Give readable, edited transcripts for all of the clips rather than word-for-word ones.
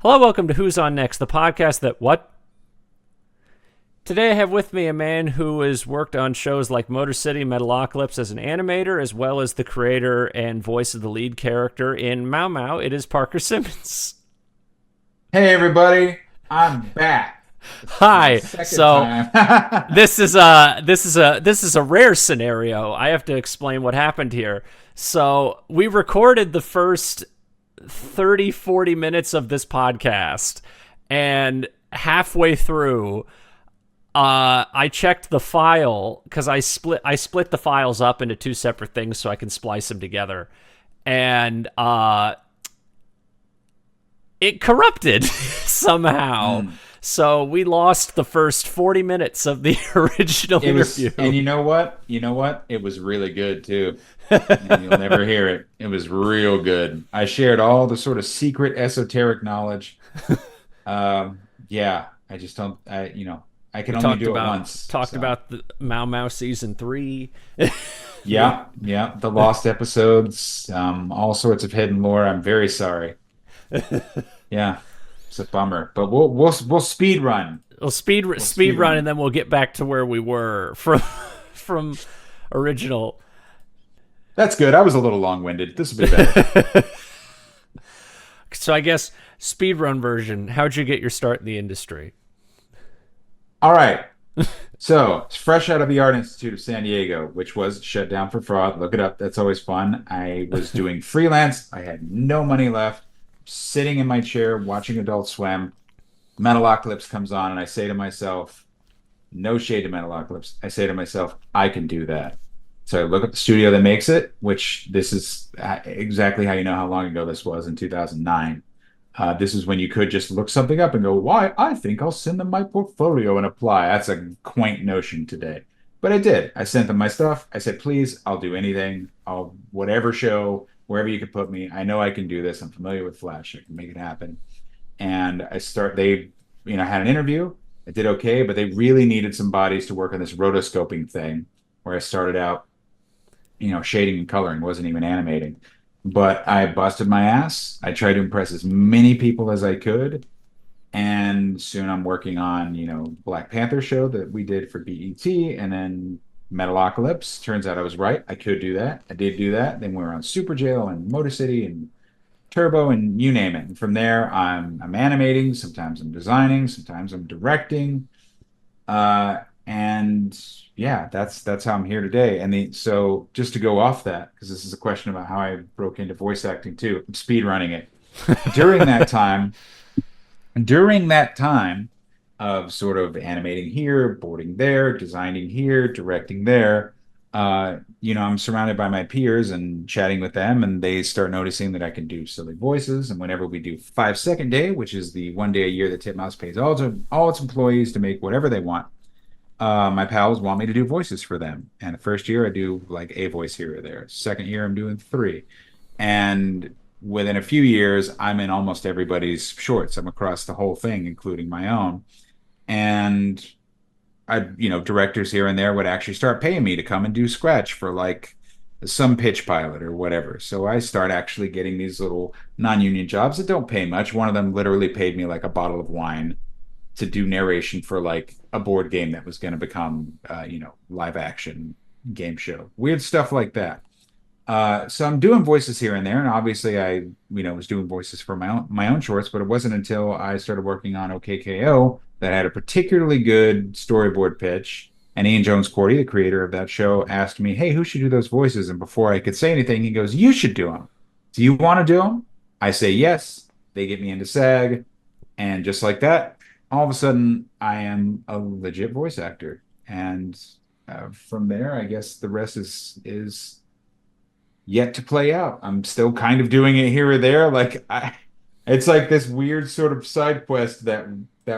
Hello, welcome to Who's On Next, the podcast that what? Today I have with me a man who has worked on shows like Motor City, Metalocalypse as an animator, as well as the creator and voice of the lead character in Mao Mao. It is Parker Simmons. Hey everybody, I'm back. This is my Hi. second So time. this is a rare scenario. I have to explain what happened here. So we recorded the first 30-40 minutes of this podcast, and halfway through I checked the file because I split the files up into two separate things so I can splice them together, and it corrupted somehow. So we lost the first 40 minutes of the original interview. And you know what? It was really good too. And you'll never hear it. It was real good. I shared all the sort of secret esoteric knowledge. Yeah, I just don't. I can only do it once. Talked So. about the Mao Mao season 3. Yeah, the lost episodes, all sorts of hidden lore. I'm very sorry. Yeah, it's a bummer, but we'll speed run. We'll speed run, and then we'll get back to where we were from original. That's good. I was a little long-winded. This will be better. So I guess speed run version. How'd you get your start in the industry? All right. So it's fresh out of the Art Institute of San Diego, which was shut down for fraud. Look it up. That's always fun. I was doing freelance. I had no money left. Sitting in my chair watching Adult Swim. Metalocalypse comes on, and I say to myself, no shade to Metalocalypse. I say to myself, I can do that. So I look at the studio that makes it, which this is exactly how you know how long ago this was, in 2009. This is when you could just look something up and go, why, I think I'll send them my portfolio and apply. That's a quaint notion today. But I did. I sent them my stuff. I said, please, I'll do anything. Whatever show, wherever you could put me. I know I can do this. I'm familiar with Flash. I can make it happen. And they had an interview. I did okay, but they really needed some bodies to work on this rotoscoping thing where I started out, shading and coloring, wasn't even animating. But I busted my ass. I tried to impress as many people as I could. And soon I'm working on, Black Panther show that we did for BET, and then Metalocalypse. Turns out I was right. I could do that. I did do that. Then we were on Super Jail and Motor City and Turbo and you name it. And from there, I'm animating. Sometimes I'm designing. Sometimes I'm directing. And yeah, that's how I'm here today. So just to go off that, because this is a question about how I broke into voice acting too. I'm speed running it. During that time, of sort of animating here, boarding there, designing here, directing there, I'm surrounded by my peers and chatting with them, and they start noticing that I can do silly voices. And whenever we do 5 Second Day, which is the one day a year that Titmouse pays all its employees to make whatever they want, my pals want me to do voices for them. And the first year I do like a voice here or there. Second year I'm doing 3. And within a few years, I'm in almost everybody's shorts. I'm across the whole thing, including my own. And directors here and there would actually start paying me to come and do scratch for like some pitch pilot or whatever. So I start actually getting these little non-union jobs that don't pay much. One of them literally paid me like a bottle of wine to do narration for like a board game that was going to become, live action game show. Weird stuff like that. So I'm doing voices here and there, and obviously I, was doing voices for my own shorts, but it wasn't until I started working on OKKO that I had a particularly good storyboard pitch. And Ian Jones-Cordy, the creator of that show, asked me, "Hey, who should do those voices?" And before I could say anything, he goes, "You should do them. Do you want to do them?" I say yes. They get me into SAG, and just like that, all of a sudden, I am a legit voice actor. And from there, I guess the rest is yet to play out. I'm still kind of doing it here or there. It's like this weird sort of side quest that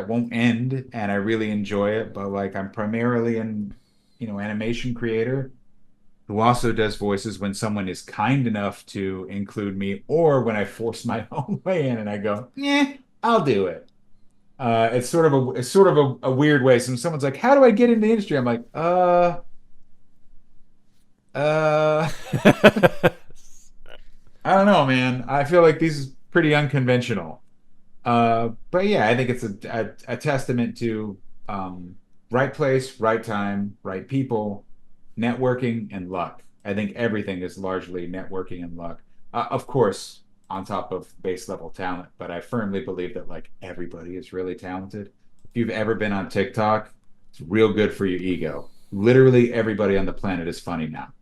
won't end, and I really enjoy it. But like, I'm primarily an animation creator who also does voices when someone is kind enough to include me, or when I force my own way in and I go, yeah, I'll do it. It's sort of a weird way. So someone's like, "How do I get into the industry?" I'm like, uh, I don't know, man. I feel like these is pretty unconventional. But yeah, I think it's a testament to right place, right time, right people, networking, and luck. I think everything is largely networking and luck. Of course, on top of base level talent, but I firmly believe that like everybody is really talented. If you've ever been on TikTok, it's real good for your ego. Literally everybody on the planet is funny now.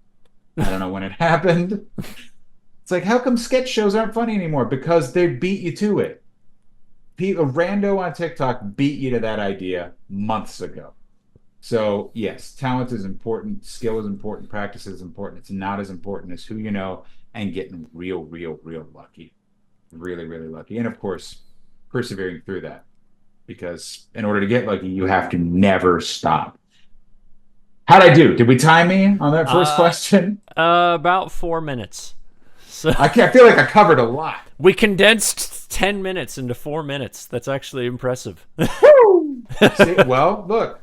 I don't know when it happened. It's like, how come sketch shows aren't funny anymore? Because they beat you to it. A rando on TikTok beat you to that idea months ago. So yes, talent is important, skill is important, practice is important. It's not as important as who you know and getting real, real, real lucky. Really, really lucky. And of course, persevering through that. Because in order to get lucky, you have to never stop. How'd I do? Did we time me on that first Uh, question? about 4 minutes. So I feel like I covered a lot. we condensed 10 minutes into 4 minutes. That's actually impressive. Woo! See, well, look.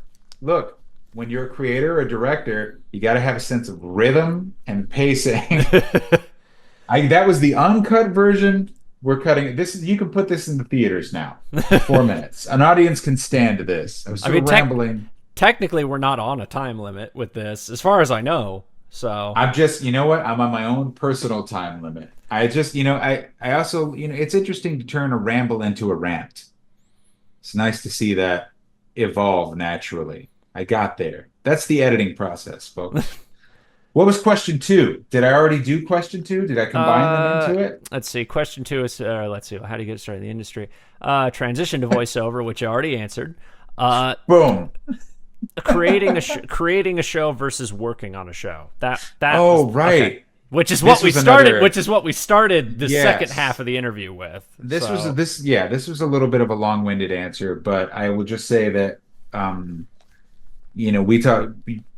When you're a creator or a director, you got to have a sense of rhythm and pacing. That was the uncut version. We're cutting it. This you can put this in the theaters now. 4 minutes. An audience can stand this. I was I sort mean, of rambling. technically, we're not on a time limit with this, as far as I know. So, I'm just, you know what? I'm on my own personal time limit. I just, I also, it's interesting to turn a ramble into a rant. It's nice to see that evolve naturally. I got there. That's the editing process, folks. What was question two? Did I already do question two? Did I combine them uh, into it? let's see. Question two is let's see. How do you get started in the industry? Transition to voiceover, which I already answered. Uh, Boom. creating a show versus working on a show. That was Oh, okay. right. Which is what This we was started. another, Which is what we started the second half yes. of the interview with. This was So, this, yeah, this was a little bit of a long-winded answer, but I will just say that um, we talked.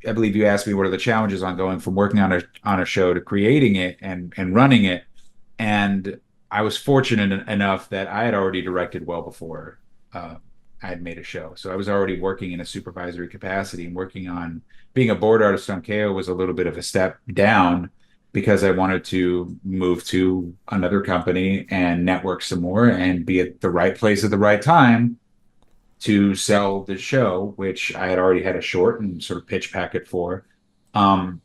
I believe you asked me what are the challenges on going from working on a show to creating it and running it. And I was fortunate enough that I had already directed well before I had made a show. So I was already working in a supervisory capacity and working on being a board artist on KO was a little bit of a step down because I wanted to move to another company and network some more and be at the right place at the right time to sell the show, which I had already had a short and sort of pitch packet for. Um,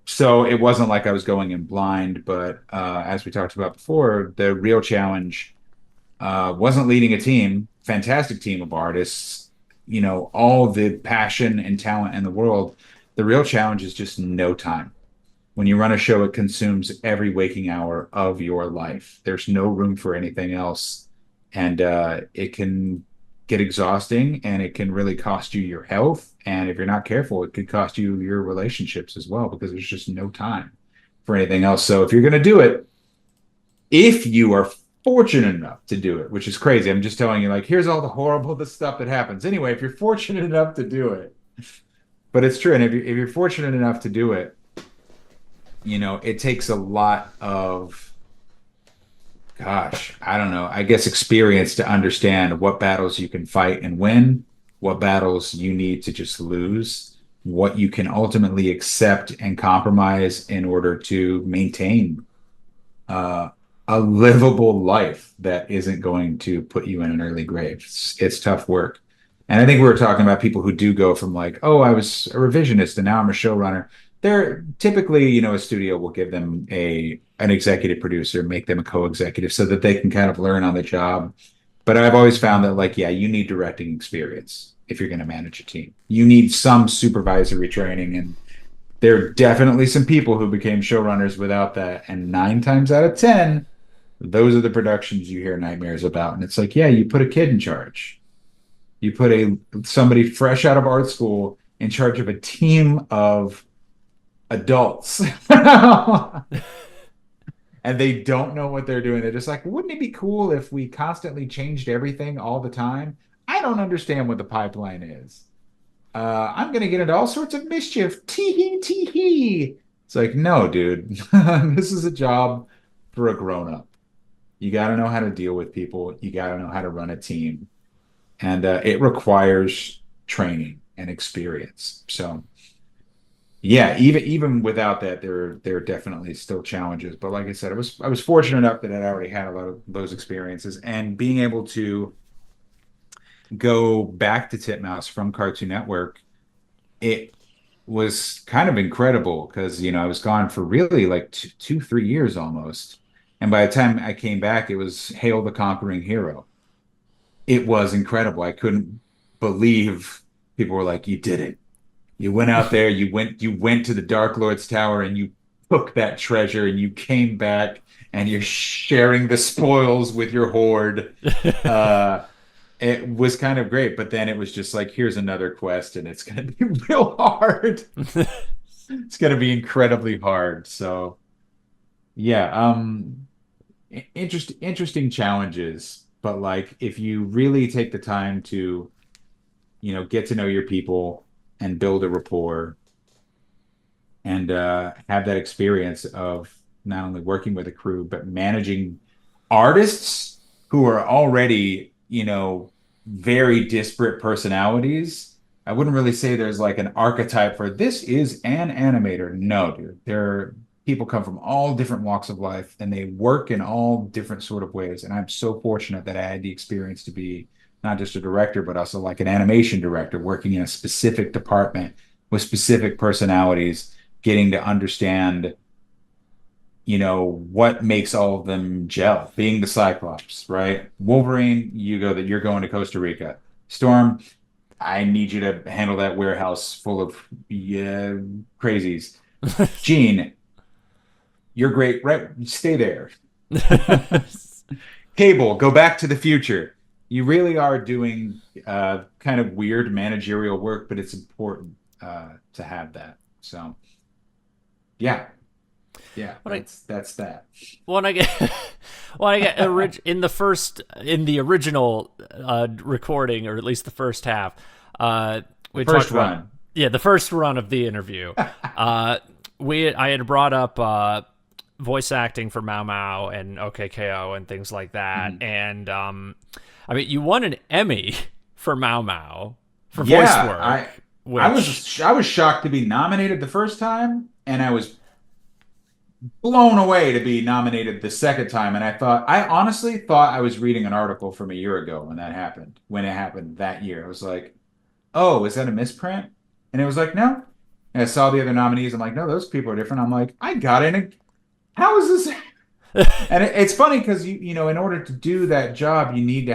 so it wasn't like I was going in blind, but as we talked about before, the real challenge wasn't leading a team, fantastic team of artists, all the passion and talent in the world. The real challenge is just no time. When you run a show, it consumes every waking hour of your life. There's no room for anything else. And it can get exhausting and it can really cost you your health. And if you're not careful, it could cost you your relationships as well because there's just no time for anything else. So if you're going to do it, if you are fortunate enough to do it, which is crazy, I'm just telling you, like, here's all the stuff that happens. Anyway, if you're fortunate enough to do it, but it's true. And if you're fortunate enough to do it, it takes a lot of, gosh, I don't know, I guess experience to understand what battles you can fight and win, what battles you need to just lose, what you can ultimately accept and compromise in order to maintain uh, a livable life that isn't going to put you in an early grave. It's tough work. And I think we were talking about people who do go from like, oh, I was a revisionist and now I'm a showrunner. They're typically, a studio will give them an executive producer, make them a co-executive so that they can kind of learn on the job. But I've always found that like, yeah, you need directing experience if you're going to manage a team. You need some supervisory training and there are definitely some people who became showrunners without that. And 9 times out of 10, those are the productions you hear nightmares about. And it's like, yeah, you put a kid in charge. You put somebody fresh out of art school in charge of a team of adults. And they don't know what they're doing. They're just like, wouldn't it be cool if we constantly changed everything all the time? I don't understand what the pipeline is. I'm going to get into all sorts of mischief. Tee hee, tee hee. It's like, no, dude, this is a job for a grown up. You got to know how to deal with people. You got to know how to run a team. And it requires training and experience. So Yeah, even without that, there are definitely still challenges. But like I said, I was fortunate enough that I'd already had a lot of those experiences, and being able to go back to Titmouse from Cartoon Network, it was kind of incredible because I was gone for really like 3 years almost, and by the time I came back, it was Hail the Conquering Hero. It was incredible. I couldn't believe people were like, "You did it. You went out there, you went to the Dark Lord's tower and you took that treasure and you came back and you're sharing the spoils with your horde." Uh, it was kind of great, but then it was just like, here's another quest and it's gonna be real hard. It's gonna be incredibly hard. So yeah, interesting challenges, but like if you really take the time to, get to know your people and build a rapport and have that experience of not only working with a crew but managing artists who are already, very disparate personalities. I wouldn't really say there's like an archetype for this is an animator. No, dude. People come from all different walks of life and they work in all different sort of ways. And I'm so fortunate that I had the experience to be not just a director, but also like an animation director working in a specific department with specific personalities, getting to understand, what makes all of them gel. Being the Cyclops, right? Wolverine, you're going to Costa Rica. Storm, I need you to handle that warehouse full of, yeah, crazies. Gene, you're great, right? Stay there. Cable, go back to the future. You really are doing kind of weird managerial work, but it's important to have that. So yeah, yeah, When I that's that. when I get when I get in the original recording, or at least the first half, we talked First about, run. yeah, the first run of the interview. I had brought up voice acting for Mao Mao and OKKO and things like that, Mhm. and I mean, you won an Emmy for Mao Mao for voice Yeah, work, I which was shocked to be nominated the first time, and I was blown away to be nominated the second time. And I honestly thought I was reading an article from a year ago when it happened that year. I was like, oh, is that a misprint? And it was like, no. And I saw the other nominees. I'm like, no, those people are different. I'm like, I got it. How is this? And it's funny because in order to do that job, you need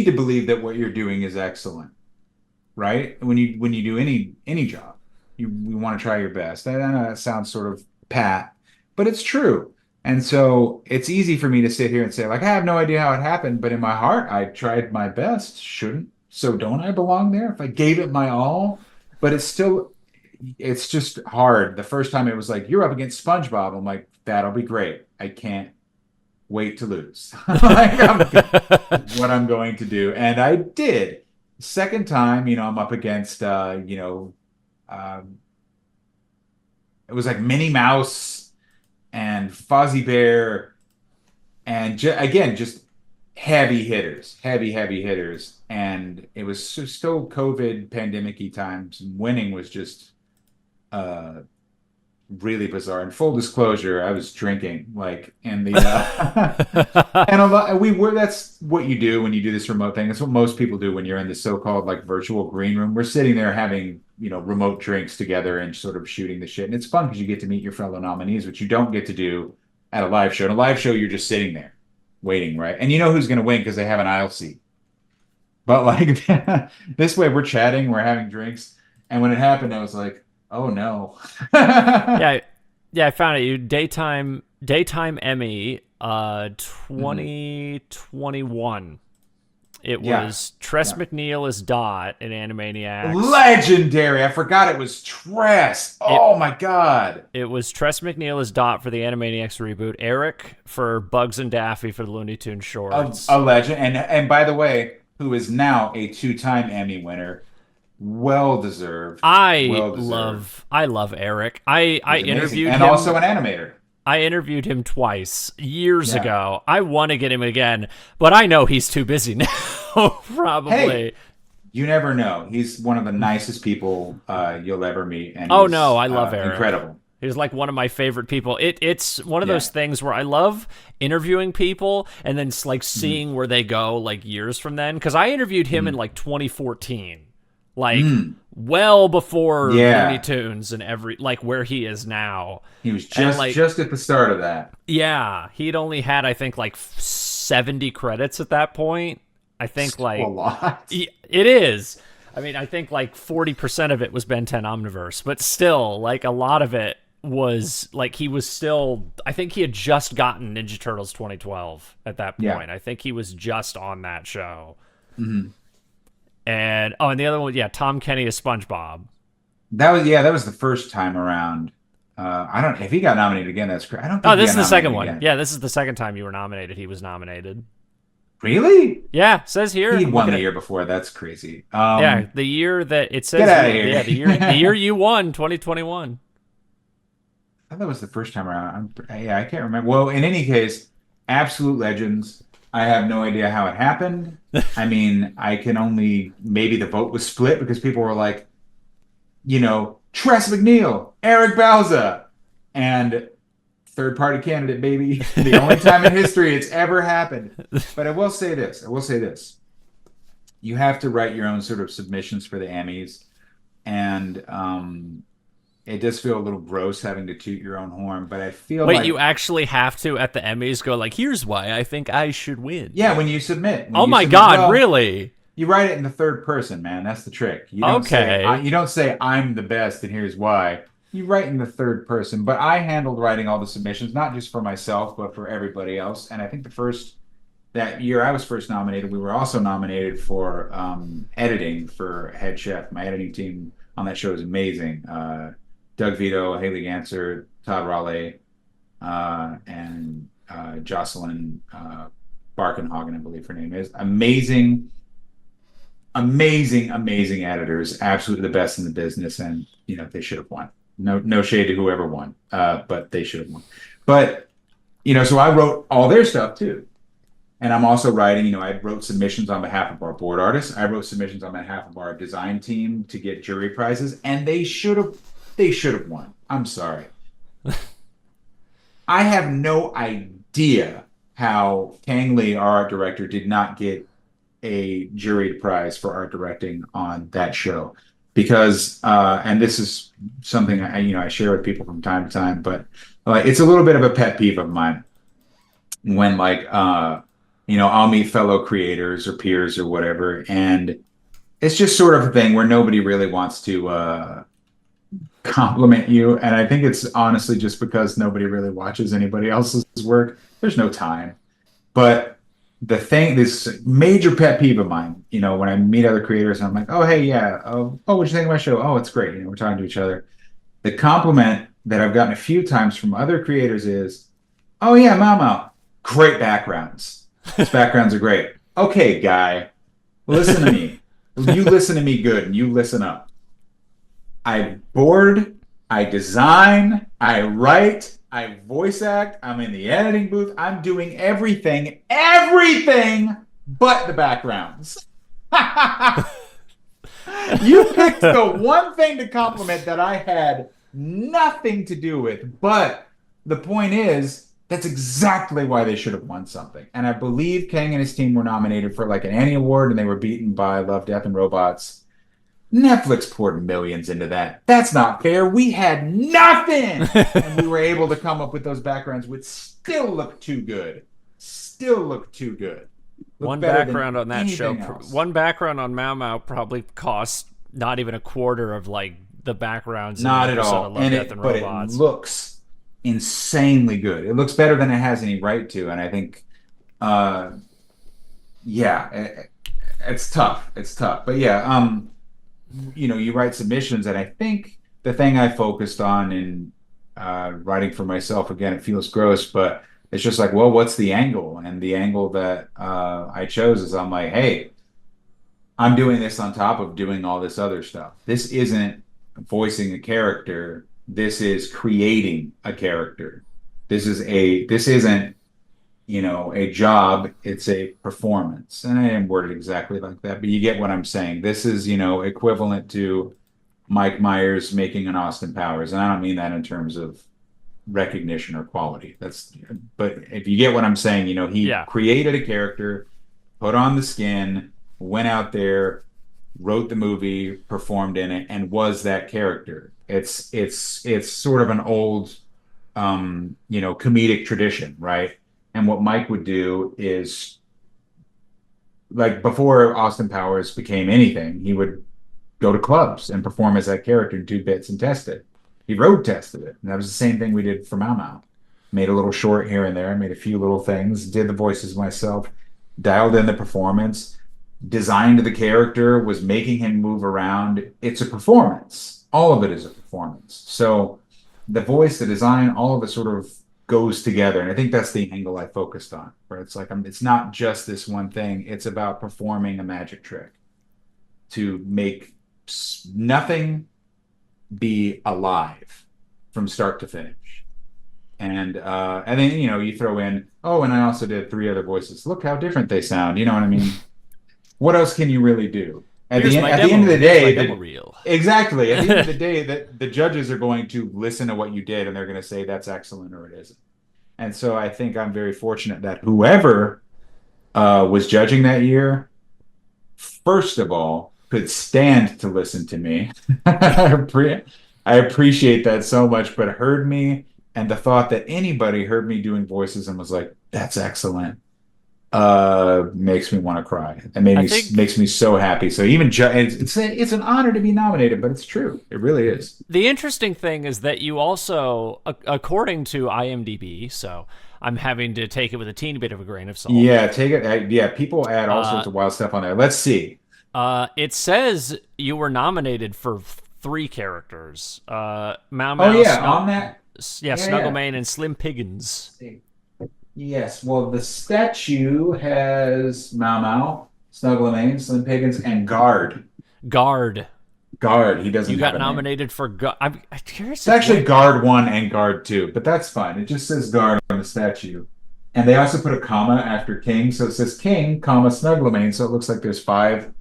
to believe that what you're doing is excellent, right? When you do any job, you want to try your best. I know that sounds sort of pat, but it's true. And so it's easy for me to sit here and say, like, I have no idea how it happened, but in my heart, I tried my best. Shouldn't, so don't I belong there if I gave it my all? But it's just hard. The first time it was like, you're up against SpongeBob. I'm like, that'll be great. I can't wait to lose. Like, what I'm going to do. And I did. Second time, I'm up against, um, it was like Minnie Mouse and Fozzie Bear, and again, just heavy hitters. And it was still COVID pandemic-y times. Winning was just uh, really bizarre. And full disclosure, I was drinking like in the and a lot we were that's what you do when you do this remote thing. That's what most people do when you're in the so-called like virtual green room. We're sitting there having, remote drinks together and sort of shooting the shit. And it's fun because you get to meet your fellow nominees, which you don't get to do at a live show. In a live show, you're just sitting there waiting, right? And you know who's going to win because they have an aisle seat. But like this way, we're chatting, we're having drinks, and when it happened, I was like, "Oh no!" yeah, yeah, I found it. You daytime Emmy, Mhm. 2021. It Yeah, was Tress yeah. MacNeille as Dot in Animaniacs. Legendary. I forgot it was Tress. It Oh my God. it was Tress MacNeille as Dot for the Animaniacs reboot. Eric for Bugs and Daffy for the Looney Tunes A shorts. legend. And by the way, who is now a two-time Emmy winner. Well deserved. Well deserved. I love Eric. I He's amazing. interviewed And him also an animator. I interviewed him twice years Yeah. ago. I want to get him again, but I know he's too busy now. Hey, Probably. You never know. He's one of the nicest people you'll ever meet, and Oh no, he's I love Eric. incredible. He's like one of my favorite people. It's one of those Yeah. things where I love interviewing people and then like Mhm. seeing where they go like years from then. Because I interviewed him in Mhm. like 2014, like Mm. well before Looney Yeah. Tunes and every like where he is now. He was And just like just at the start of that. yeah, he'd only had I think like 70 credits at that point. I think Still a like lot. it is. I mean, I think like 40% of it was Ben 10 Omniverse, but still, like a lot of it was like he was still. I think he had just gotten Ninja Turtles 2012 at that Yeah. point. I think he was just on that show. Hmm. And oh, and the other one, yeah, Tom Kenny is SpongeBob. That was the first time around. I don't if he got nominated again, that's great. I don't Oh, think he this got is the second nominated one. again. Yeah, this is the second time you were nominated. He was nominated. Really? Yeah, says here. He I'm won looking the at year before. That's crazy. yeah, the year that it Get says out of here. here. Yeah, the year you won, 2021. I thought that was the first time around. Yeah, I can't remember. Well, in any case, absolute legends. I have no idea how it happened. I mean, I can only maybe the vote was split because people were like, Tress McNeil, Eric Bauza, and third party candidate, baby. The only time in history it's ever happened. But I will say this. I will say this. You have to write your own sort of submissions for the Emmys, and it does feel a little gross having to toot your own horn. But I feel Wait, you like, actually have to at the Emmys go like, here's why I think I should win. yeah, when you submit, Oh my God, well, really? you write it in the third person, man. That's the trick. Okay. You don't say I'm the best and here's why. You write in the third person. But I handled writing all the submissions, not just for myself, but for everybody else. And I think that year I was first nominated, we were also nominated for editing for head chef. My editing team on that show is amazing. Doug Vito, Haley Ganser, Todd Raleigh, and Jocelyn Barkenhagen, I believe her name is. Amazing, amazing, amazing editors. Absolutely the best in the business, and they should have won. No shade to whoever won, but they should have won. But so I wrote all their stuff too. And I'm also writing, I wrote submissions on behalf of our board artists. I wrote submissions on behalf of our design team to get jury prizes, and they should have won. I'm sorry. I have no idea how Kang Lee, our art director, did not get a jury prize for art directing on that show. Because and this is something I share with people from time to time, but it's a little bit of a pet peeve of mine when I'll meet fellow creators or peers or whatever, and it's just sort of a thing where nobody really wants to compliment you. And I think it's honestly just because nobody really watches anybody else's work. There's no time. But this major pet peeve of mine, when I meet other creators, I'm like, oh, hey, yeah. What'd you think of my show? Oh, it's great. We're talking to each other. The compliment that I've gotten a few times from other creators is, oh, yeah, Mao Mao, great backgrounds. These backgrounds are great. Okay, guy, listen to me. You listen to me good and you listen up. I board, I design, I write, I voice act, I'm in the editing booth, I'm doing everything but the backgrounds. You picked the one thing to compliment that I had nothing to do with, but the point is, that's exactly why they should have won something. And I believe Kang and his team were nominated for like an Annie Award, and they were beaten by Love, Death, and Robots. Netflix poured millions into that. That's not fair. We had nothing. And we were able to come up with those backgrounds which still look too good. Still look too good. Look One better background than on that show, anything else. one background on Mao Mao probably cost not even a quarter of like the backgrounds in Not an at episode all. of Love, Death, and But it Robots. looks insanely good. It looks better than it has any right to. And I think, yeah, it's tough. It's tough. But yeah, you write submissions, and I think the thing I focused on in writing for myself, again, it feels gross, but it's just like, well, what's the angle? And the angle that I chose is I'm like, hey, I'm doing this on top of doing all this other stuff. This isn't voicing a character. This is creating a character. This isn't a job, it's a performance. And I didn't word it exactly like that, but you get what I'm saying. This is, equivalent to Mike Myers making an Austin Powers. And I don't mean that in terms of recognition or quality. But if you get what I'm saying, he Yeah. created a character, put on the skin, went out there, wrote the movie, performed in it, and was that character. It's sort of an old comedic tradition, right? And what Mike would do is like before Austin Powers became anything, he would go to clubs and perform as that character in two bits and test it. He road tested it. And that was the same thing we did for Mao Mao. Made a little short here and there, made a few little things, did the voices myself, dialed in the performance, designed the character, was making him move around. It's a performance. All of it is a performance. So the voice, the design, all of it sort of goes together. And I think that's the angle I focused on, where it's like it's not just this one thing. It's about performing a magic trick to make nothing be alive from start to finish. And then you throw in, oh, and I also did three other voices. Look how different they sound. You know what I mean? What else can you really do? At the end of the day, demo reel. exactly. At the end of the day, that the judges are going to listen to what you did and they're going to say that's excellent or it isn't. And so I think I'm very fortunate that whoever was judging that year, first of all, could stand to listen to me. I appreciate that so much, but heard me, and the thought that anybody heard me doing voices and was like, "That's excellent," makes me want to cry. It I think makes me so happy. So even it's an honor to be nominated, but it's true. It really is. the interesting thing is that you also, according to IMDb, so I'm having to take it with a teeny bit of a grain of salt. Yeah, take it. Yeah, people add all sorts of wild stuff on there. Let's see. It says you were nominated for three characters: Mao Oh Mao, yeah, on that. Yeah, yeah. Snugglemane, and Slim Piggins. Yes, well, the statue has Mao Mao, Snugglemane, Slim Piggins, and Guard. Guard. Guard, he You doesn't have got a name. nominated for Guard. I'm curious It's if actually Guard 1 and Guard 2, but that's fine. It just says Guard on the statue. And they also put a comma after King, so it says King, comma, Snugglemane, so it looks like there's five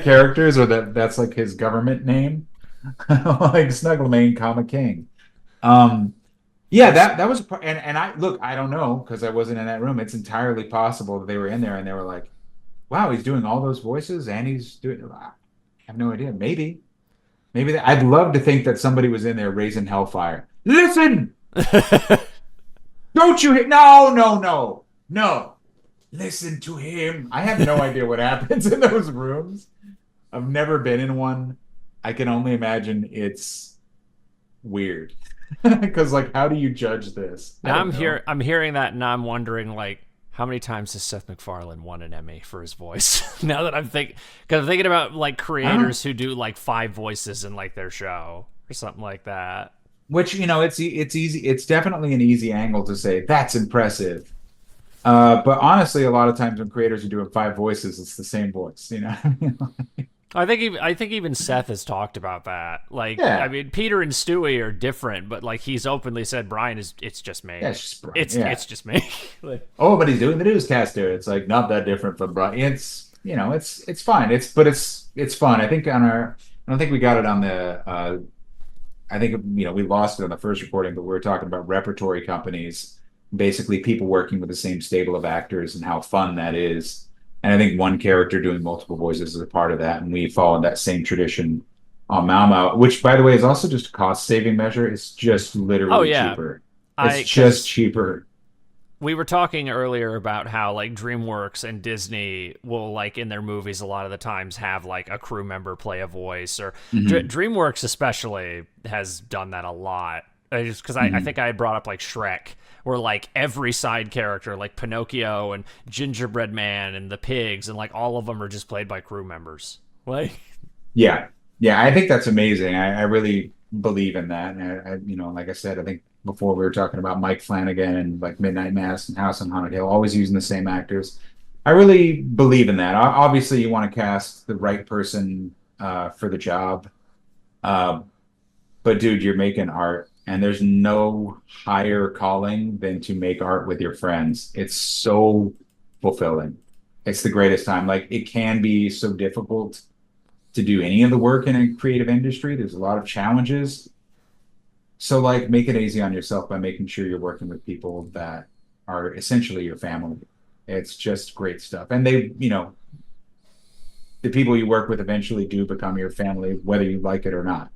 characters, or that's like his government name. Like Snugglemane, comma, King. Um, Yeah, that was and I look, I don't know because I wasn't in that room. It's entirely possible that they were in there and they were like, "Wow, he's doing all those voices and he's doing." I have no idea. Maybe I'd love to think that somebody was in there raising hellfire. Listen, don't you hear? No, no, no, no. Listen to him. I have no idea what happens in those rooms. I've never been in one. I can only imagine it's weird. Because like, how do you judge this? I Now don't know. I'm hearing that, and I'm wondering like, how many times has Seth MacFarlane won an Emmy for his voice? Now that because I'm thinking about like I don't know. creators who do like five voices in like their show or something like that. Which it's easy. It's definitely an easy angle to say that's impressive. But honestly, a lot of times when creators are doing five voices, it's the same voice. I think even Seth has talked about that. Like, I Yeah, mean, Peter and Stewie are different, but like he's openly said, Brian is it's just me. yeah, it's just Brian. Yeah. It's just me. Like, Oh, but he's doing the newscaster. It's like not that different from Brian. It's fine. It's fun. I don't think we got it on the I think we lost it on the first recording, but we were talking about repertory companies, basically people working with the same stable of actors and how fun that is. And I think one character doing multiple voices is a part of that, and we follow in that same tradition on Mao Mao, which by the way is also just a cost saving measure. It's just oh literally yeah, cheaper. It's I just because cheaper. we were talking earlier about how like DreamWorks and Disney will like in their movies a lot of the times have like a crew member play a voice, or Hmm. DreamWorks especially has done that a lot. Just because I Hmm. think I had brought up like Shrek, where like every side character, like Pinocchio and Gingerbread Man and the pigs, and like all of them are just played by crew members. Like, Yeah, yeah, I think that's amazing. I really believe in that. And like I said, I think before we were talking about Mike Flanagan and like Midnight Mass and House on Haunted Hill, always using the same actors. I really believe in that. Obviously, you want to cast the right person for the job. Uh, but dude, you're making art, And there's no higher calling than to make art with your friends. It's so fulfilling. It's the greatest time. Like it can be so difficult to do any of the work in a creative industry. There's a lot of challenges. So like make it easy on yourself by making sure you're working with people that are essentially your family. It's just great stuff. And they, the people you work with eventually do become your family, whether you like it or not.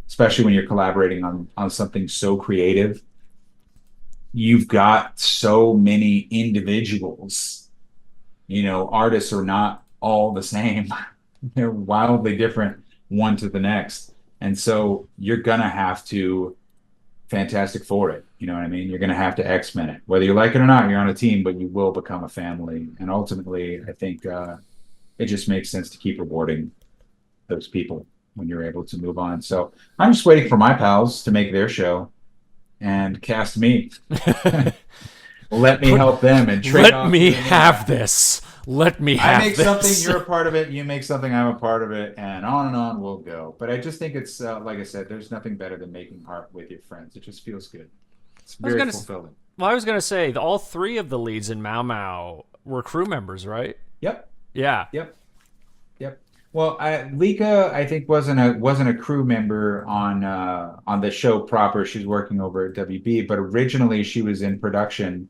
Especially when you're collaborating on something so creative. You've got so many individuals. Artists are not all the same. They're wildly different one to the next. And so you're gonna have to fantastic for it. You know what I mean? You're gonna have to X-Men it. Whether you like it or not, you're on a team, but you will become a family. And ultimately, I think it just makes sense to keep rewarding those people when you're able to move on. So I'm just waiting for my pals to make their show and cast me. Let me help them and trade off. Let me have this. Let me have I make this. something, you're a part of it. You make something, I'm a part of it, and on we'll go. But I just think it's like I said, there's nothing better than making art with your friends. It just feels good. It's very fulfilling. Well, I was gonna say all three of the leads in Mao Mao were crew members, right? Yep. Yeah. Yep. Well, Lika, I think wasn't a crew member on the show proper. She's working over at WB, but originally she was in production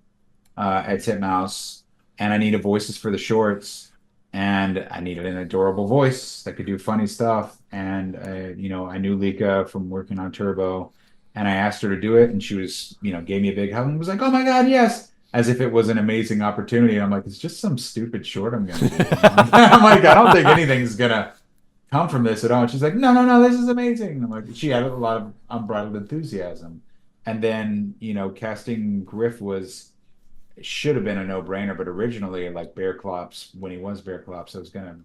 at Titmouse, and I needed voices for the shorts, and I needed an adorable voice that could do funny stuff. And I knew Lika from working on Turbo, and I asked her to do it, and she was, gave me a big hug and was like, "Oh my God, yes!" As if it was an amazing opportunity. And I'm like, it's just some stupid short I'm gonna do. I'm like, I don't think anything's gonna come from this at all. And she's like, no, this is amazing. And I'm like, she had a lot of unbridled enthusiasm. And then, casting Griff should have been a no-brainer, but originally, like Bear Clops, when he was Bear Clops, I was gonna,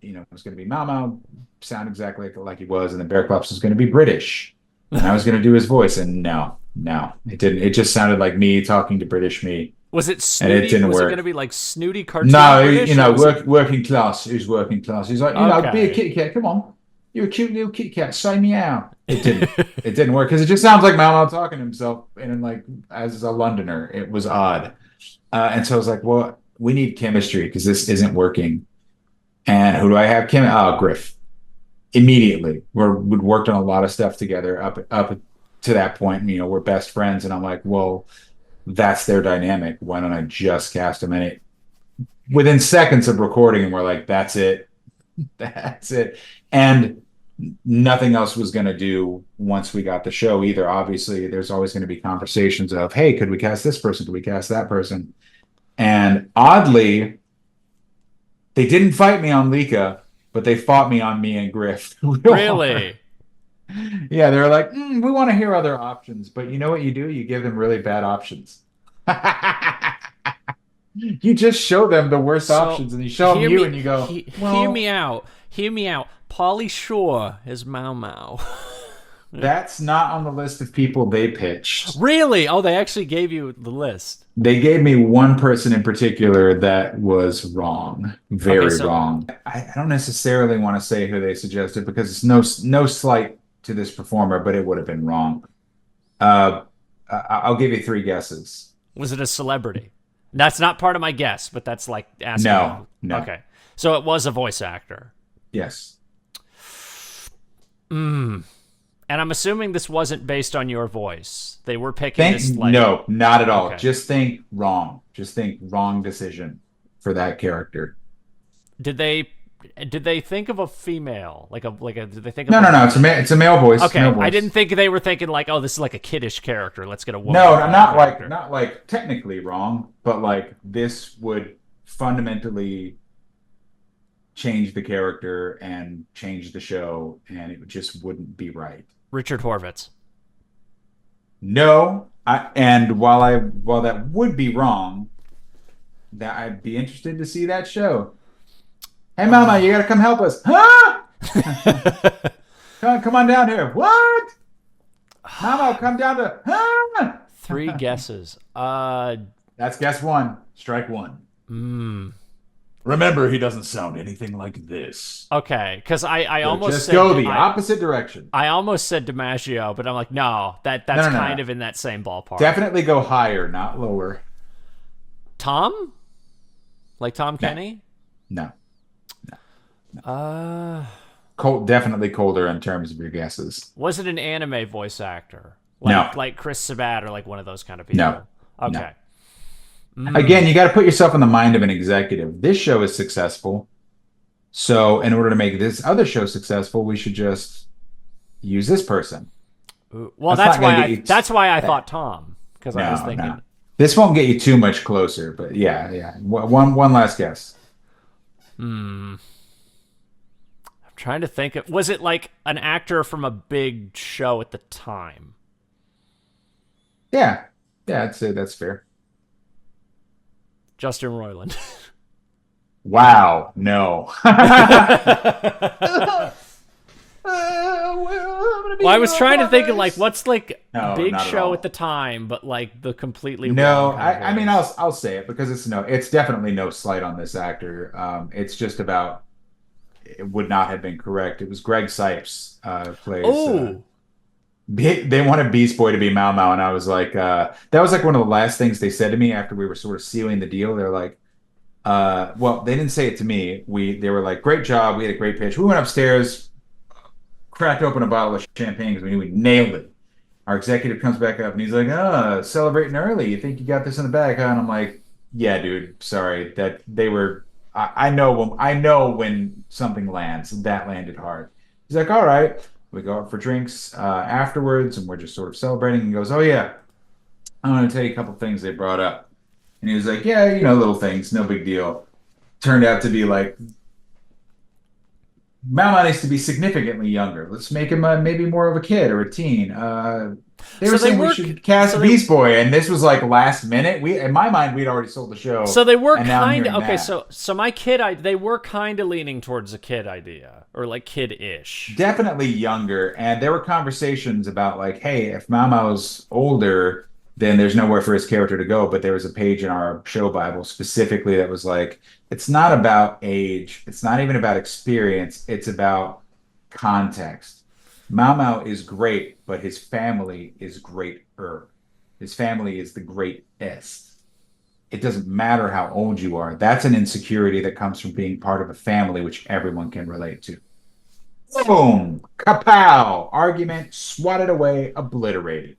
it was gonna be Mao Mao, sound exactly like he was, and then Bear Clops was gonna be British. And I was gonna do his voice, and no, it didn't. It just sounded like me talking to British me. Was it snooty? And it didn't was work. it going to be like snooty cartoon? No, British, working class. Who's working class? He's like, be a kitty cat. Come on, you're a cute little kitty cat. Say meow. It didn't. It didn't work because it just sounds like Mao Mao talking to himself, and like as a Londoner, it was odd. And so I was like, well, we need chemistry because this isn't working. And who do I have? Griff. Immediately, we'd worked on a lot of stuff together up to that point. We're best friends, and I'm like, well, that's their dynamic. Why don't I just cast them? And within seconds of recording, and we're like, that's it. And nothing else was going to do once we got the show either. Obviously, there's always going to be conversations of, hey, could we cast this person? Could we cast that person? And oddly, they didn't fight me on Lika, but they fought me on me and Griff. Really? Yeah, they're like, we want to hear other options. But you know what you do? You give them really bad options. You just show them the worst options, and you show them you, and you go, hear me out. Pauly Shore is Mao Mao. That's not on the list of people they pitched. Really? Oh, they actually gave you the list. They gave me one person in particular that was wrong. Very wrong. I don't necessarily want to say who they suggested because it's no slight to this performer, but it would have been wrong. I'll give you 3 guesses. Was it a celebrity? That's not part of my guess, but that's like asking. No. Okay. So it was a voice actor. Yes. And I'm assuming this wasn't based on your voice. They were picking this like... No, not at all. Okay. Just think wrong. Just think wrong decision for that character. Did they think of a female? Did they think of No. It's a male voice. Okay. Male voice. I didn't think they were thinking like, oh, this is like a kiddish character. Let's get a woman. No, not like technically wrong, but like this would fundamentally change the character and change the show, and it just wouldn't be right. Richard Horvitz. No, and while that would be wrong, that I'd be interested to see that show. Hey, Mama, you gotta come help us, huh? come on down here. What? Mama, come down to, huh? 3 guesses. That's guess 1. Strike 1. Remember, he doesn't sound anything like this. Okay, because I So almost just said go the opposite direction. I almost said DiMaggio, but I'm like, no, No, that's no, no, kind no. of in that same ballpark. Definitely go higher, not lower. Tom, like Tom No, Kenny. no, no. Uh, Cold, definitely colder in terms of your guesses. was it an anime voice actor No, like Chris Sabat or like one of those kind of no, people? no. Okay. Again, you got to put yourself in the mind of an executive. This show is successful. So, in order to make this other show successful, we should just use this person. Well, That's not going to get you. that's why I thought Tom because I was No, thinking. no. This won't get you too much closer, but yeah, yeah. One last guess. I'm trying to think. Was it like an actor from a big show at the time? Yeah, yeah. I'd say that's fair. Justin Roiland. Wow, no. Well, I was trying to think of like what's like No, big not at show all. at the time, but like the completely No, wrong kind of I mean voice. I'll say it because it's definitely no slight on this actor. It's just about it would not have been correct. It was Greg Sipes plays Oh, they wanted Beast Boy to be Mao Mao, and I was like that was like one of the last things they said to me after we were sort of sealing the deal. They're like well, they didn't say it to me. They were like, great job, we had a great pitch. We went upstairs, cracked open a bottle of champagne because we knew we nailed it. Our executive comes back up and he's like, celebrating early. You think you got this in the bag, huh? And I'm like, yeah, dude, sorry. That they were I know when something lands. That landed hard. He's like, all right. We go out for drinks afterwards and we're just sort of celebrating. He goes, oh yeah, I want to tell you a couple things they brought up. And he was like, yeah, little things, no big deal. Turned out to be like Mao Mao needs to be significantly younger. Let's make him maybe more of a kid or a teen. They so were they saying we were should cast so they Beast Boy, and this was like last minute. In my mind, we'd already sold the show, so they were and now I'm kind of hearing okay. that. So my kid, they were kind of leaning towards a kid idea or like kid-ish. Definitely younger, and there were conversations about like, hey, if Mao Mao's older, then there's nowhere for his character to go. But there was a page in our show Bible specifically that was like, it's not about age, it's not even about experience, it's about context. Mao Mao is great, but his family is greater. His family is the greatest. It doesn't matter how old you are. That's an insecurity that comes from being part of a family, which everyone can relate to. Boom, kapow, argument, swatted away, obliterated.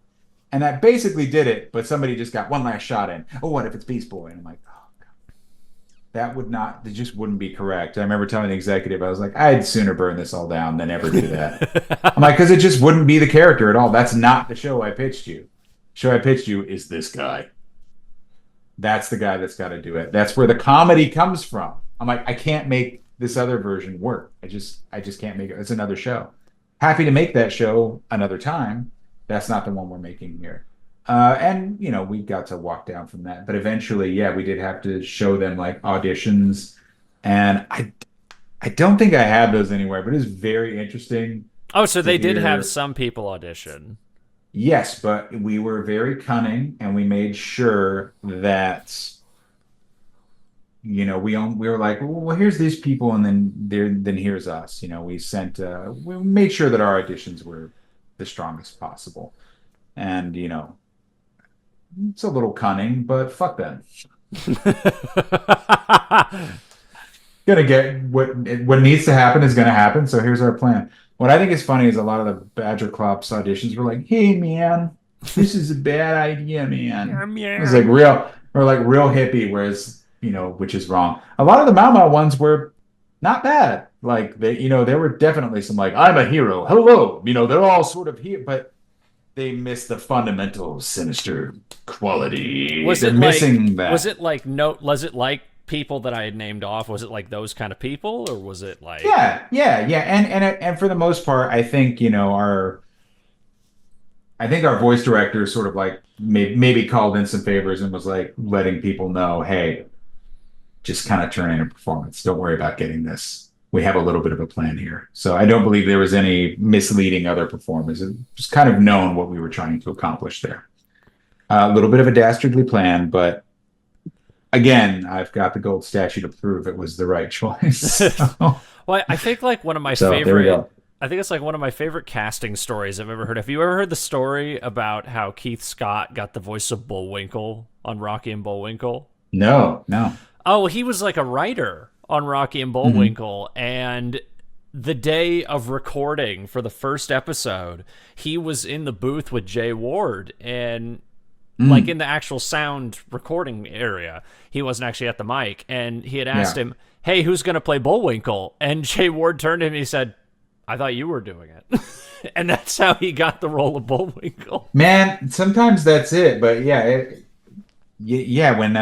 And that basically did it, but somebody just got one last shot in. Oh, what if it's Beast Boy? And I'm like, oh, that just wouldn't be correct. I remember telling the executive, I was like, I'd sooner burn this all down than ever do that. I'm like, because it just wouldn't be the character at all. That's not the show I pitched you. Show I pitched you is this guy. That's the guy that's got to do it. That's where the comedy comes from. I'm like, I can't make this other version work. I just can't make it. It's another show. Happy to make that show another time. That's not the one we're making here. And we got to walk down from that. But eventually, yeah, we did have to show them like auditions. And I don't think I have those anywhere, but it's very interesting Oh, so to they did have hear. some people audition. Yes, but we were very cunning and we made sure that we were like, well, here's these people, and then here's us. We made sure that our auditions were the strongest possible. And it's a little cunning, but fuck them. Gonna get what needs to happen is gonna happen. So here's our plan. What I think is funny is a lot of the Badger Clops auditions were like, "Hey man, this is a bad idea, man." It was like real hippie, whereas which is wrong. A lot of the Mao Mao ones were not bad. Like there were definitely some like, "I'm a hero, hello." They're all sort of here, but they miss the fundamental sinister quality. Was They're it like missing that. was it like no was it like people that I had named off? Was it like those kind of people or was it like Yeah, yeah, yeah, and for the most part, I think our voice director sort of like maybe called in some favors and was like letting people know, hey, just kind of turn in a performance. Don't worry about getting this. We have a little bit of a plan here. So I don't believe there was any misleading other performers. It was kind of known what we were trying to accomplish there. A little bit of a dastardly plan, but again, I've got the gold statue to prove it was the right choice. Well, I think like one of my So there we favorite. go. I think it's like one of my favorite casting stories I've ever heard. Have you ever heard the story about how Keith Scott got the voice of Bullwinkle on Rocky and Bullwinkle? No, no. Oh, well, he was like a writer on Rocky and Hmm. Bullwinkle, and the day of recording for the first episode, he was in the booth with Jay Ward and like Mm, in the actual sound recording area. He wasn't actually at the mic, and he had asked yeah. him, "Hey, who's going to play Bullwinkle?" And Jay Ward turned to him and he said, "I thought you were doing it." And that's how he got the role of Bullwinkle. Man, sometimes that's it, but yeah, yeah, when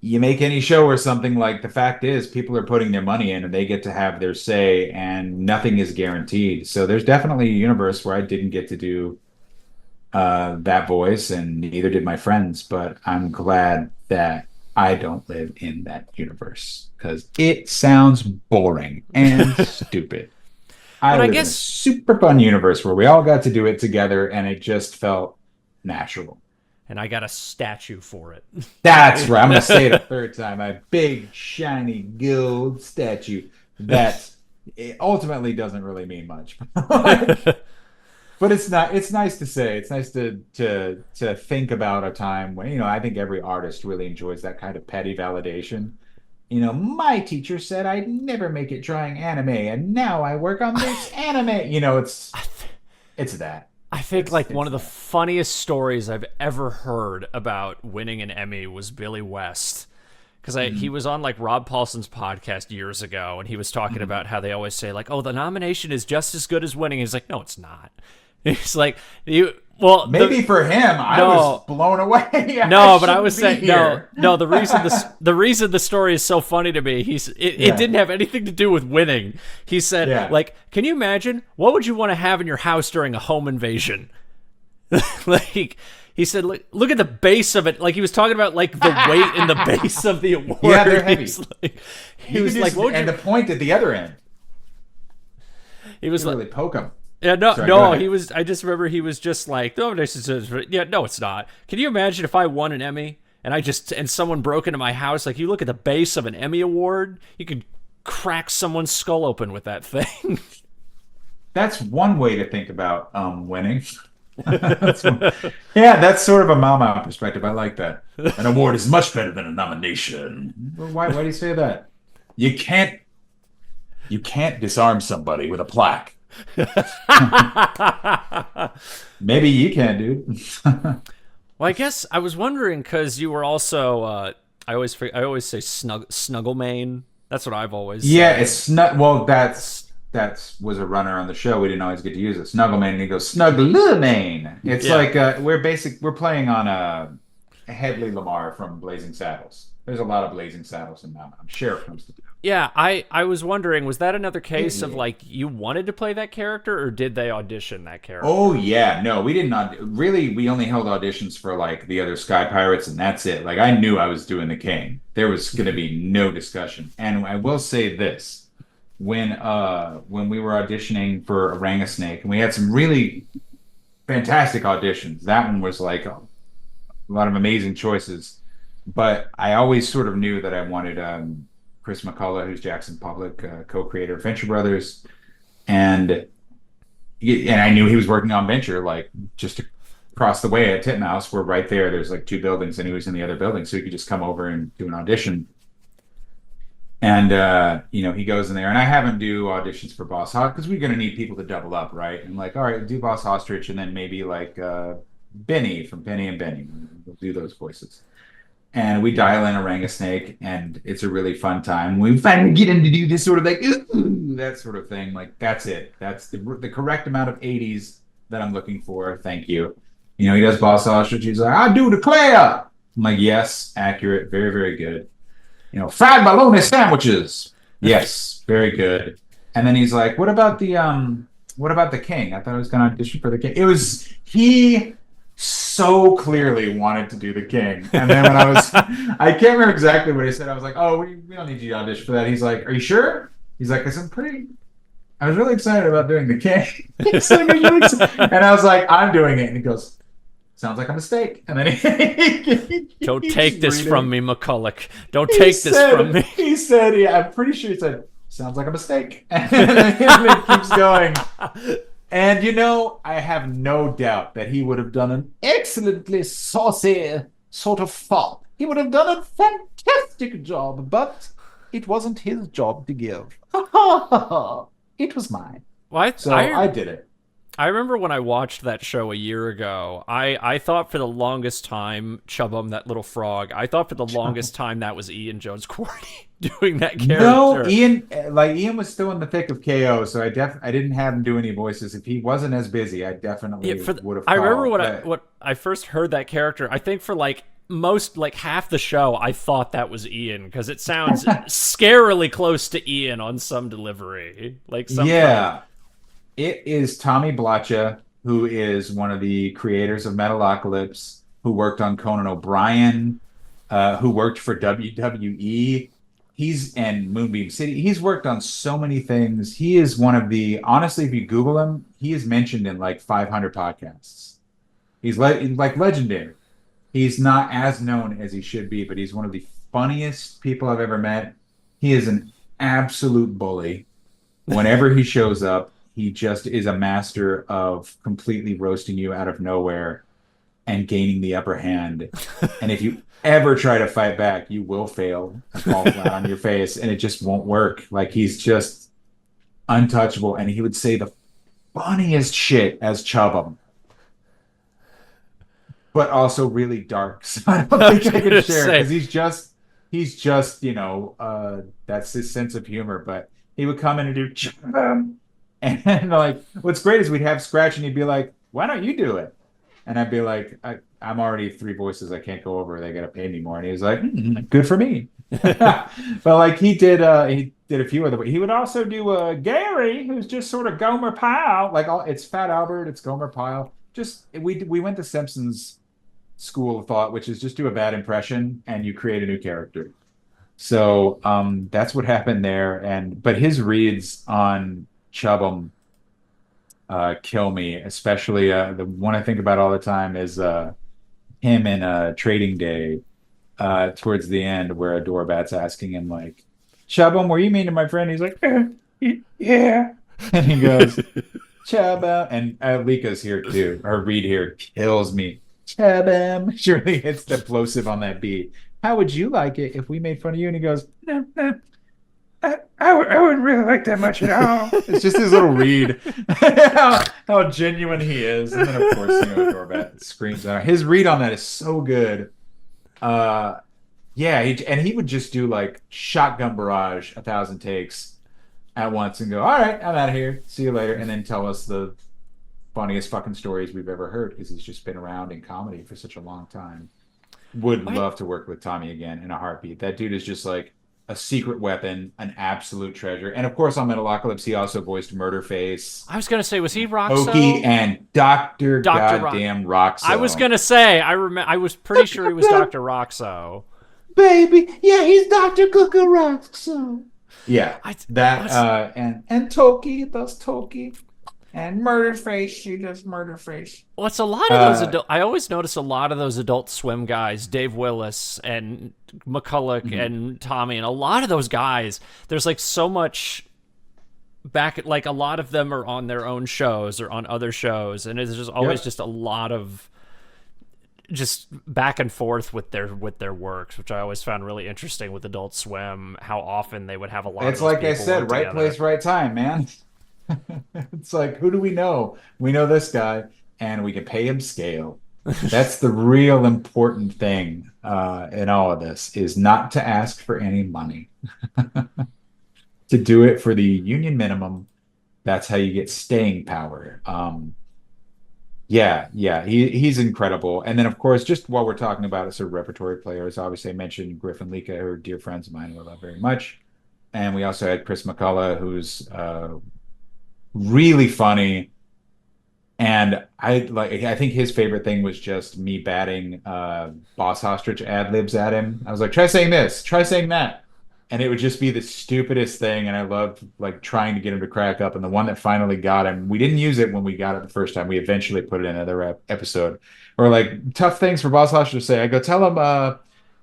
you make any show or something, like the fact is people are putting their money in and they get to have their say and nothing is guaranteed. So there's definitely a universe where I didn't get to do that voice, and neither did my friends, but I'm glad that I don't live in that universe because it sounds boring and stupid. I But I live in a guess super fun universe where we all got to do it together and it just felt natural. and I got a statue for it. That's right. I'm going to say it a third time. A big, shiny gold statue that it ultimately doesn't really mean much. But it's not. It's nice to say. It's nice to think about a time when, I think every artist really enjoys that kind of petty validation. My teacher said I'd never make it drawing anime, and now I work on this anime. It's that. I think It's like one it's of the that. funniest stories I've ever heard about winning an Emmy was Billy West. Because he Mhm. was on like Rob Paulson's podcast years ago, and he was talking Mhm. about how they always say like, "Oh, the nomination is just as good as winning." He's like, "No, it's not." He's like, "You well, Maybe for him, I was no, blown away. I no, but I was shouldn't be saying no, here. no. The reason the story is so funny to me, it Yeah, didn't have anything to do with winning. He said yeah. like, "Can you imagine what would you want to have in your house during a home invasion?" Like he said, look at the base of it. Like he was talking about like the weight and the base of the award. Yeah, they're heavy. He was like, what would And you? the point at the other end, He you was can like, really poke him. yeah, no, Sorry, go no. ahead. He was. I just remember he was just like, no, this is, yeah, no, it's not. Can you imagine if I won an Emmy and someone broke into my house? Like you look at the base of an Emmy award, you could crack someone's skull open with that thing. That's one way to think about winning. That's yeah, that's sort of a Mao Mao perspective. I like that. An award is much better than a nomination. Well, why do you say that? You can't you can't disarm somebody with a plaque. Maybe you can, dude. Well, I guess I was wondering because you were also. I always say Snugglemane. That's what I've always Yeah, said. it's not. Well, that was a runner on the show. We didn't always get to use it. Snugglemane, and he goes Snugglemane. It's Yeah. like we're playing on a Headley Lamar from Blazing Saddles. There's a lot of Blazing Saddles in that. I'm sure it comes to. Yeah, I was wondering, was that another case of Yeah. like you wanted to play that character, or did they audition that Oh character? yeah, no, we did not really. We only held auditions for like the other Sky Pirates, and that's it. Like I knew I was doing the King. There was going to be no discussion. And I will say this: when we were auditioning for Oranga Snake, and we had some really fantastic auditions. That one was like a lot of amazing choices. But I always sort of knew that I wanted Chris McCullough, who's Jackson Public, co-creator of Venture Brothers, and I knew he was working on Venture, like just across the way at Titmouse. We're right there. There's like two buildings, and he was in the other building, so he could just come over and do an audition. And he goes in there, and I have him do auditions for Boss Hot because we're gonna need people to double up, right? And like, all right, do Boss Ostrich, and then maybe like Benny from Penny and Benny. We'll do those voices. And we dial in Oranga Snake, and it's a really fun time. We finally get him to do this sort of like ooh, that sort of thing. Like that's it. That's the correct amount of 80s that I'm looking for. Thank you. He does Boss Ostrich. He's like, I do declare. I'm like, yes, accurate, very, very good. Fried bologna sandwiches. Yes, very good. And then he's like, what about the King? I thought I was gonna audition for the King. He so clearly wanted to do the King. And then when I can't remember exactly what he said. I was like, oh, we don't need you to audition for that. He's like, are you sure? He's like, I was really excited about doing the King. He's like, "Are you excited?" And I was like, I'm doing it. And he goes, sounds like a mistake. And then he Don't take keeps this from reading. me, McCulloch. Don't take this from me. Yeah, I'm pretty sure he said, sounds like a mistake. And then it keeps going. And I have no doubt that he would have done an excellently saucy sort of fop. He would have done a fantastic job, but it wasn't his job to give. It was mine. Well, So I did it. I remember when I watched that show a year ago, I thought for the longest time, Chubbum, that little frog, I thought for the longest time that was Ian Jones Quartey doing that character. No, Ian was still in the thick of KO, so I didn't have him do any voices. If he wasn't as busy, I definitely would have I remember called, when I first heard that character, I think for like half the show, I thought that was Ian because it sounds scarily close to Ian on some delivery. Yeah. It is Tommy Blacha, who is one of the creators of Metalocalypse, who worked on Conan O'Brien, who worked for WWE. And Moonbeam City. He's worked on so many things. He is one of the, honestly, if you Google him, he is mentioned in like 500 podcasts. He's like legendary. He's not as known as he should be, but he's one of the funniest people I've ever met. He is an absolute bully. Whenever he shows up, he just is a master of completely roasting you out of nowhere and gaining the upper hand. And if you ever try to fight back, you will fail and fall flat on your face, and it just won't work. Like, he's just untouchable, and he would say the funniest shit as Chubbum, but also really dark. So I don't think I can share because he's just that's his sense of humor. But he would come in and do Chubbum. And like, what's great is we'd have Scratch, and he'd be like, "Why don't you do it?" And I'd be like, "I'm already three voices. I can't go over. They got to pay me more." And he was like, "Good for me." But like, he did a few other. He would also do Gary, who's just sort of Gomer Pyle. Like, it's Fat Albert, it's Gomer Pyle. Just we went to Simpsons school of thought, which is just do a bad impression and you create a new character. So that's what happened there. But his reads on Chubbum kill me, especially the one I think about all the time is him in Trading Day towards the end, where Adorbat's asking him like, "Chubbum, were you mean to my friend?" He's like, "Yeah," and he goes, "Chubbum," and Lika's here too. Her read here kills me. Chubbum, surely hits the plosive on that beat. "How would you like it if we made fun of you?" And he goes, "No, no, I wouldn't really like that much at all." It's just his little read, how genuine he is. And then, of course, Dorbat screams out. His read on that is so good. Yeah, he would just do like shotgun barrage, 1,000 takes at once and go, "All right, I'm out of here. See you later." And then tell us the funniest fucking stories we've ever heard because he's just been around in comedy for such a long time. Would love to work with Tommy again in a heartbeat. That dude is just like a secret weapon, an absolute treasure. And of course, on Metalocalypse, he also voiced Murderface. I was gonna say, was he Roxo? Oki and Dr. Goddamn Roxo. I was gonna say, I was pretty sure he was Dr. Roxo. Baby, yeah, he's Dr. Cuckoo Roxo. Yeah, and Toki does Toki. And Murderface, she does Murderface. Well, it's a lot of those I always notice a lot of those Adult Swim guys, Dave Willis and McCulloch and Tommy, and a lot of those guys, there's like so much back, like a lot of them are on their own shows or on other shows, and it's just always just a lot of just back and forth with their works, which I always found really interesting with Adult Swim, how often they would have a lot of those like I people said, work right together. place, right time, man. It's like, who do we know? We know this guy, and we can pay him scale. That's the real important thing in all of this, is not to ask for any money. To do it for the union minimum. That's how you get staying power. He's incredible. And then, of course, just while we're talking about it, sort of repertory players, obviously I mentioned Griffin Lika, who are dear friends of mine who I love very much. And we also had Chris McCullough, who's really funny. And I think his favorite thing was just me batting Boss Ostrich ad libs at him. I was like, "Try saying this, try saying that." and it would just be the stupidest thing. And I loved like trying to get him to crack up. And the one that finally got him, we didn't use it when we got it the first time. We eventually put it in another episode. Or like tough things for Boss Hoss to say. I go, tell him,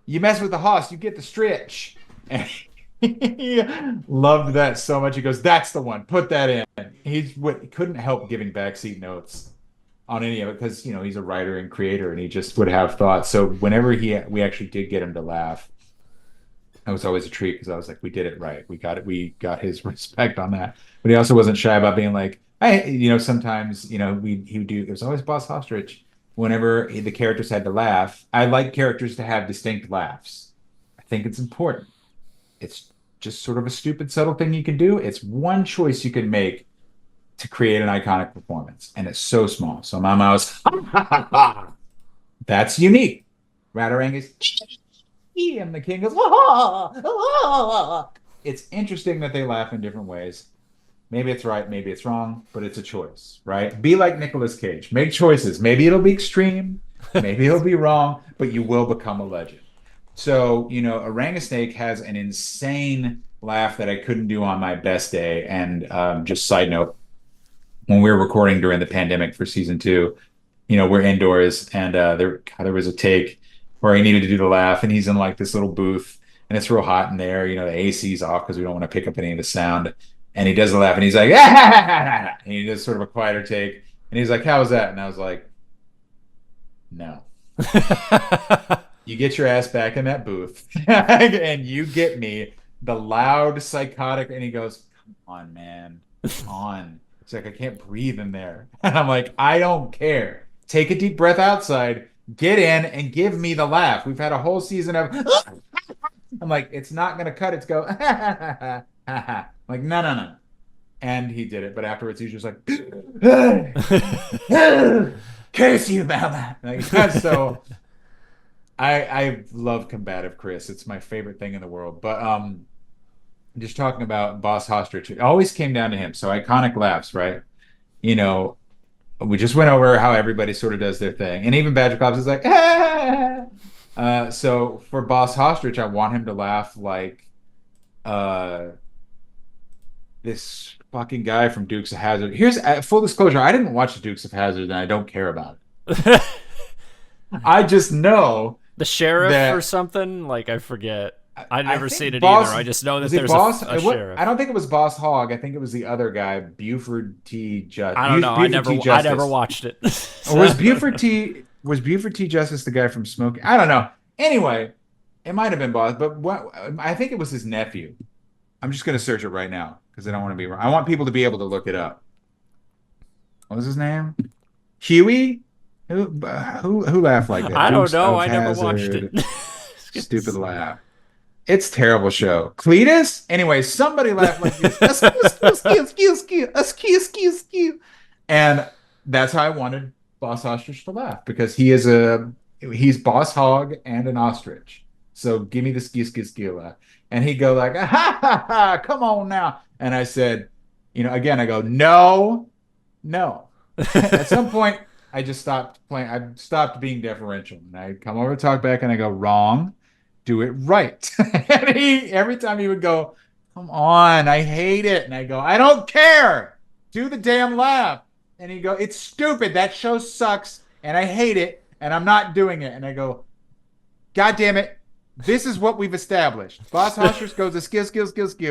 you mess with the hoss, you get the stretch. And he loved that so much. He goes, that's the one. Put that in. Couldn't help giving backseat notes on any of it because he's a writer and creator, and he just would have thoughts. So whenever we actually did get him to laugh, that was always a treat because I was like, we did it right. We got it. We got his respect on that. But he also wasn't shy about being like, sometimes, he would do, it was always Boss Ostrich. Whenever the characters had to laugh, I like characters to have distinct laughs. I think it's important. It's just sort of a stupid, subtle thing you can do. It's one choice you can make to create an iconic performance. And it's so small. So Mao Mao's, that's unique. Ratarang is, and the king goes, it's interesting that they laugh in different ways. Maybe it's right, maybe it's wrong, but it's a choice, right? Be like Nicolas Cage. Make choices. Maybe it'll be extreme, maybe it'll be wrong, but you will become a legend. So, Orangasnake has an insane laugh that I couldn't do on my best day. And just side note, when we were recording during the pandemic for season 2, we're indoors, and there was a take where he needed to do the laugh, and he's in like this little booth, and it's real hot in there. The AC's off because we don't want to pick up any of the sound. And he does the laugh, and he's like, and he does sort of a quieter take, and he's like, how was that? And I was like, no. You get your ass back in that booth, and you get me the loud, psychotic, and he goes, come on, man, come on. It's like, I can't breathe in there. And I'm like, I don't care. Take a deep breath outside, get in, and give me the laugh. We've had a whole season of, I'm like, it's not going to cut. It's go, like, no. And he did it. But afterwards, he was just like, curse you, Mama. Like, so I love combative Chris. It's my favorite thing in the world. But just talking about Boss Hostrich, it always came down to him. So iconic laughs, right? We just went over how everybody sort of does their thing. And even Badger Cops is like, so for Boss Hostrich, I want him to laugh like this fucking guy from Dukes of Hazzard. Here's full disclosure: I didn't watch the Dukes of Hazzard, and I don't care about it. I just know the sheriff or something. Like, I forget. I'd never seen it either. I just know that there's a sheriff. I don't think it was Boss Hogg. I think it was the other guy, Buford T. Justice. I don't know. I never watched it. Or was Buford T. Justice the guy from Smoking? I don't know. Anyway, it might have been Boss, but I think it was his nephew. I'm just going to search it right now because I don't want to be wrong. I want people to be able to look it up. What was his name? Huey? Who laughed like that? I don't know. I never watched it. Stupid laugh. It's a terrible show. Cletus? Anyway, somebody laughed like this. And that's how I wanted Boss Ostrich to laugh, because he's Boss Hogg and an ostrich. So give me the ski laugh. And he'd go like, ha, come on now. And I said, again, I go, no. At some point, I just stopped playing. I stopped being deferential. And I'd come over to talk back, and I go, wrong. Do it right. And every time he would go, come on, I hate it. And I go, I don't care. Do the damn laugh. And he'd go, it's stupid. That show sucks. And I hate it. And I'm not doing it. And I go, God damn it. This is what we've established. Boss Ostrich goes, skill.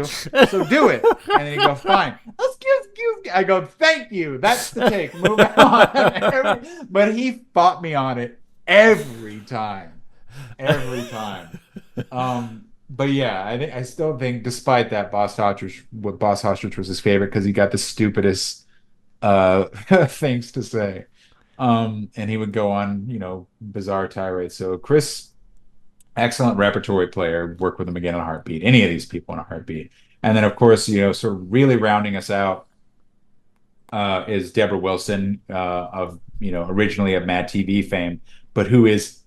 So do it. And then he goes, fine. Skill. I go, thank you. That's the take. Move on. But he fought me on it every time. But yeah, I still think, despite that, Boss Ostrich was his favorite because he got the stupidest things to say. And he would go on, bizarre tirades. So Chris, excellent repertory player, work with him again in a heartbeat. Any of these people in a heartbeat. And then, of course, sort of really rounding us out is Deborah Wilson of, originally of Mad TV fame, but who is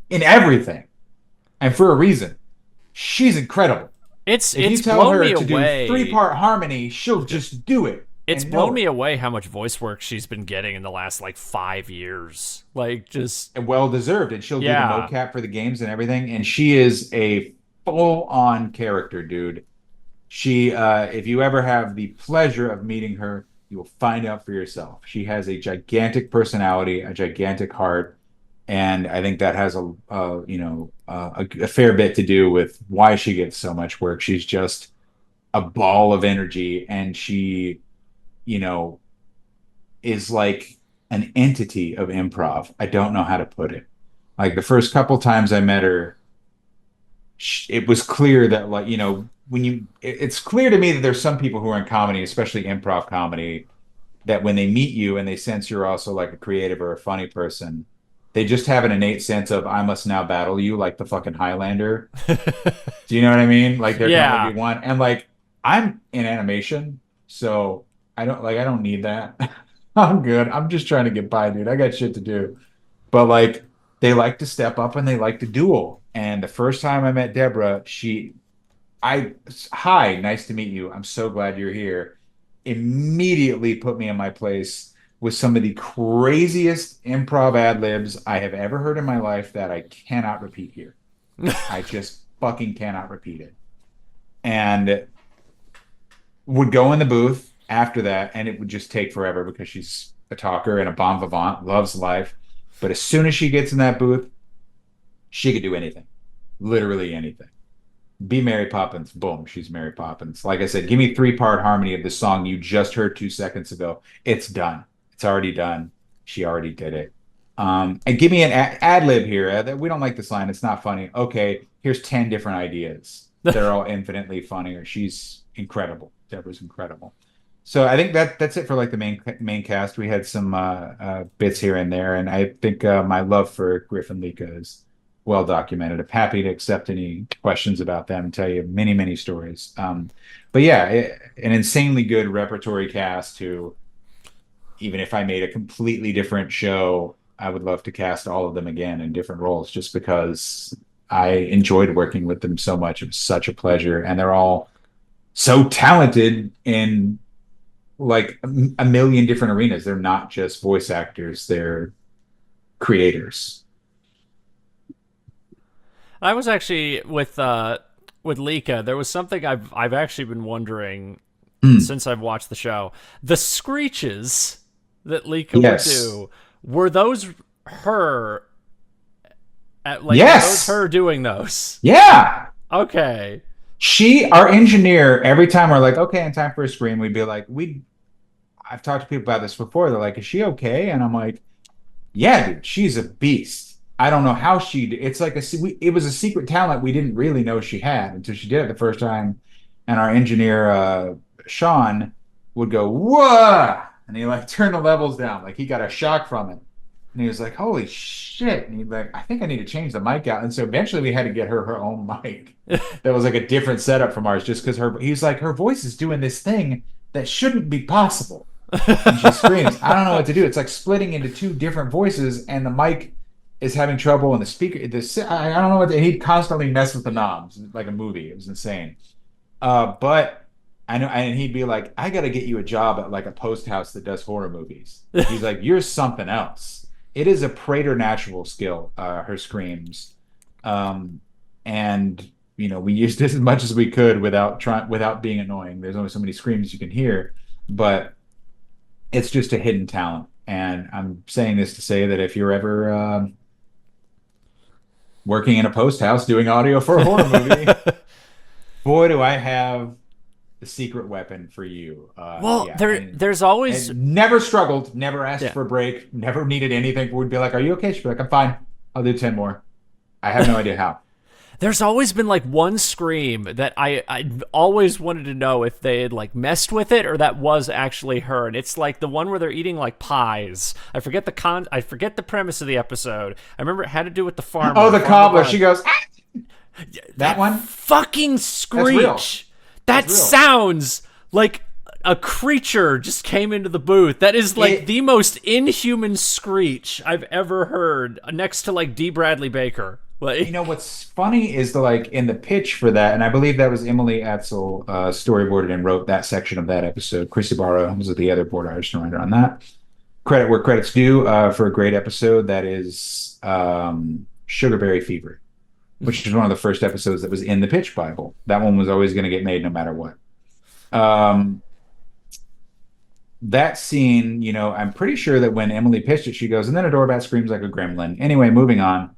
in everything, and for a reason. She's incredible. If you tell her to do 3-part harmony, she'll just do it. It's blown me away how much voice work she's been getting in the last 5 years. Like, just well deserved. And she'll do the mocap for the games and everything. And she is a full on character, dude. She, if you ever have the pleasure of meeting her, you will find out for yourself. She has a gigantic personality, a gigantic heart, and I think that has a fair bit to do with why she gets so much work. She's just a ball of energy, and she, you know, is like an entity of improv. I don't know how to put it. Like the first couple times I met her, it was clear that like it's clear to me that there's some people who are in comedy, especially improv comedy, that when they meet you and they sense you're also like a creative or a funny person, they just have an innate sense of I must now battle you like the fucking Highlander. Do you know what I mean? Like there can only Yeah. be one. And like I'm in animation, so I don't need that. I'm good. I'm just trying to get by, dude. I got shit to do. But like they like to step up and they like to duel. And the first time I met Deborah, hi, nice to meet you. I'm so glad you're here. Immediately put me in my place with some of the craziest improv ad libs I have ever heard in my life that I cannot repeat here. I just fucking cannot repeat it. And would go in the booth after that, and it would just take forever because she's a talker and a bon vivant, loves life. But as soon as she gets in that booth, she could do anything, literally anything. Be Mary Poppins. Boom, she's Mary Poppins. Like I said, give me three-part harmony of the song you just heard 2 seconds ago. It's done. It's already done. She already did it. And give me an ad lib here. We don't like this line. It's not funny. Okay, here's 10 different ideas. They're all infinitely funnier. She's incredible. Deborah's incredible. So I think that's it for like the main cast. We had some bits here and there, and I think my love for Griffin Lika is well documented. I'm happy to accept any questions about them and tell you many, many stories. But yeah, an insanely good repertory cast who, even if I made a completely different show, I would love to cast all of them again in different roles just because I enjoyed working with them so much. It was such a pleasure. And they're all so talented in like a million different arenas. They're not just voice actors, they're creators. I was actually with Lika. There was something I've actually been wondering Mm. since I've watched the show. The screeches that Lika would Yes. do, were those her were those Yes. her doing those? Yeah. Okay. Our engineer, every time we're like, okay, in time for a scream, we'd be like, I've talked to people about this before. They're like, is she okay? And I'm like, yeah, dude, she's a beast. I don't know how it's like it was a secret talent we didn't really know she had until she did it the first time. And our engineer, Sean, would go, whoa, and he like turned the levels down. Like he got a shock from it. And he was like, holy shit. And he's like, I think I need to change the mic out. And so eventually we had to get her own mic. That was like a different setup from ours just because he's like, her voice is doing this thing that shouldn't be possible when she screams. I don't know what to do. It's like splitting into two different voices, and the mic is having trouble, and the speaker. I don't know what. And he'd constantly mess with the knobs like a movie. It was insane. But I know, and he'd be like, "I got to get you a job at like a post house that does horror movies." He's like, "You're something else." It is a preternatural skill. Her screams, and we used this as much as we could without being annoying. There's only so many screams you can hear, but it's just a hidden talent. And I'm saying this to say that if you're ever working in a post house doing audio for a horror movie, boy, do I have the secret weapon for you. Well, Yeah, there's always and never struggled, never asked yeah. for a break, never needed anything. Would be like, "Are you okay?" She'd be like, "I'm fine. I'll do 10 more." I have no idea how. There's always been like one scream that I always wanted to know if they had like messed with it or that was actually her. And it's like the one where they're eating like pies. I forget the premise of the episode. I remember it had to do with the farmer. Oh, the cobbler. Run. She goes, "Ah!" That one? Fucking real. screech. That That's real. sounds like a creature just came into the booth. That is like the most inhuman screech I've ever heard, next to like D. Bradley Baker. Like, What's funny is in the pitch for that, and I believe that was Emily Atzel storyboarded and wrote that section of that episode. Chris Ibarra was the other board artist and writer on that. Credit where credit's due for a great episode that is Sugarberry Fever. which is one of the first episodes that was in the pitch Bible. That one was always going to get made no matter what. Um, that scene, I'm pretty sure that when Emily pitched it, she goes, and then a doorbat screams like a gremlin. Anyway, moving on.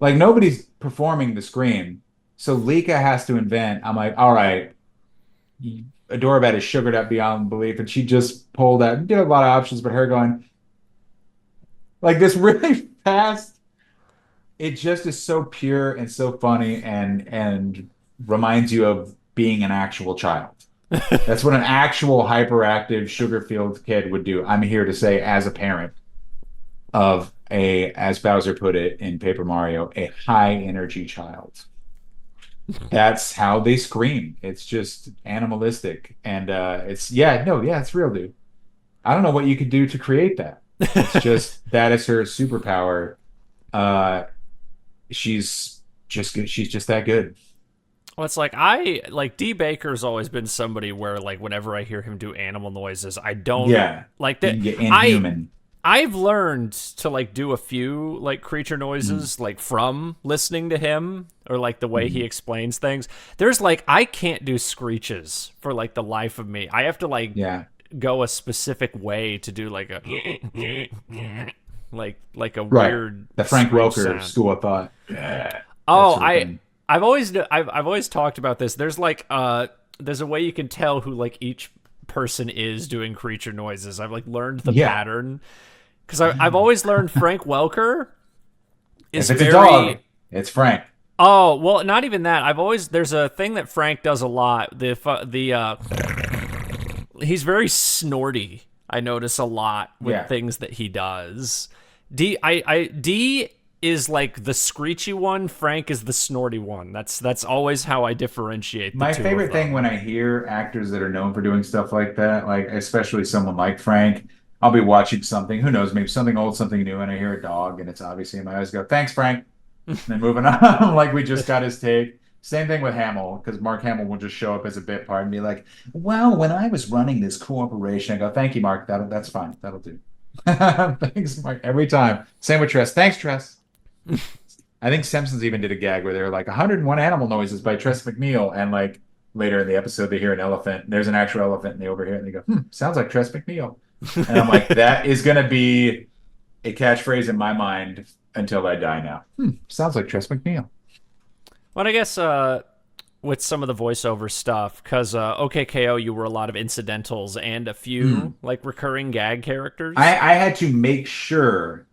Like nobody's performing the scream. So Lika has to invent. I'm like, all right, a doorbat is sugared up beyond belief. And she just pulled out, did a lot of options, but her going like this really fast. It just is so pure and so funny and reminds you of being an actual child. That's what an actual hyperactive sugar-filled kid would do. I'm here to say, as a parent of as Bowser put it in Paper Mario, a high energy child. That's how they scream. It's just animalistic. And it's it's real, dude. I don't know what you could do to create that. It's just that is her superpower. She's just good. She's just that good. Well, it's like D Baker's always been somebody where like whenever I hear him do animal noises, I don't like that. You can get inhuman. I've learned to like do a few like creature noises like from listening to him or like the way he explains things. There's like I can't do screeches for like the life of me. I have to like go a specific way to do like a like a weird the Frank Welker sound. School of Thought. I've always talked about this. There's like there's a way you can tell who like each person is doing creature noises. I've like learned the pattern because I've always learned Frank Welker is if it's a dog, it's Frank. Oh well, not even that. There's a thing that Frank does a lot. He's very snorty. I notice a lot with things that he does. D is like the screechy one. Frank is the snorty one. That's always how I differentiate the My two favorite of them. thing when I hear actors that are known for doing stuff like that, like especially someone like Frank, I'll be watching something, who knows, maybe something old, something new, and I hear a dog, and it's obviously in my eyes. Go, thanks, Frank. And then moving on, like we just got his take. Same thing with Hamill, because Mark Hamill will just show up as a bit part and be like, "Well, when I was running this corporation," I go, "Thank you, Mark. That's fine. That'll do." Thanks, Mark. Every time. Same with Tress. Thanks, Tress. I think Simpsons even did a gag where they're like 101 animal noises by Tress McNeil, and like later in the episode they hear an elephant. There's an actual elephant, and they overhear it, and they go, sounds like Tress McNeil. And I'm like, that is gonna be a catchphrase in my mind until I die now. Sounds like Tress McNeil. Well, I guess with some of the voiceover stuff, because OKKO, you were a lot of incidentals and a few like recurring gag characters. I had to make sure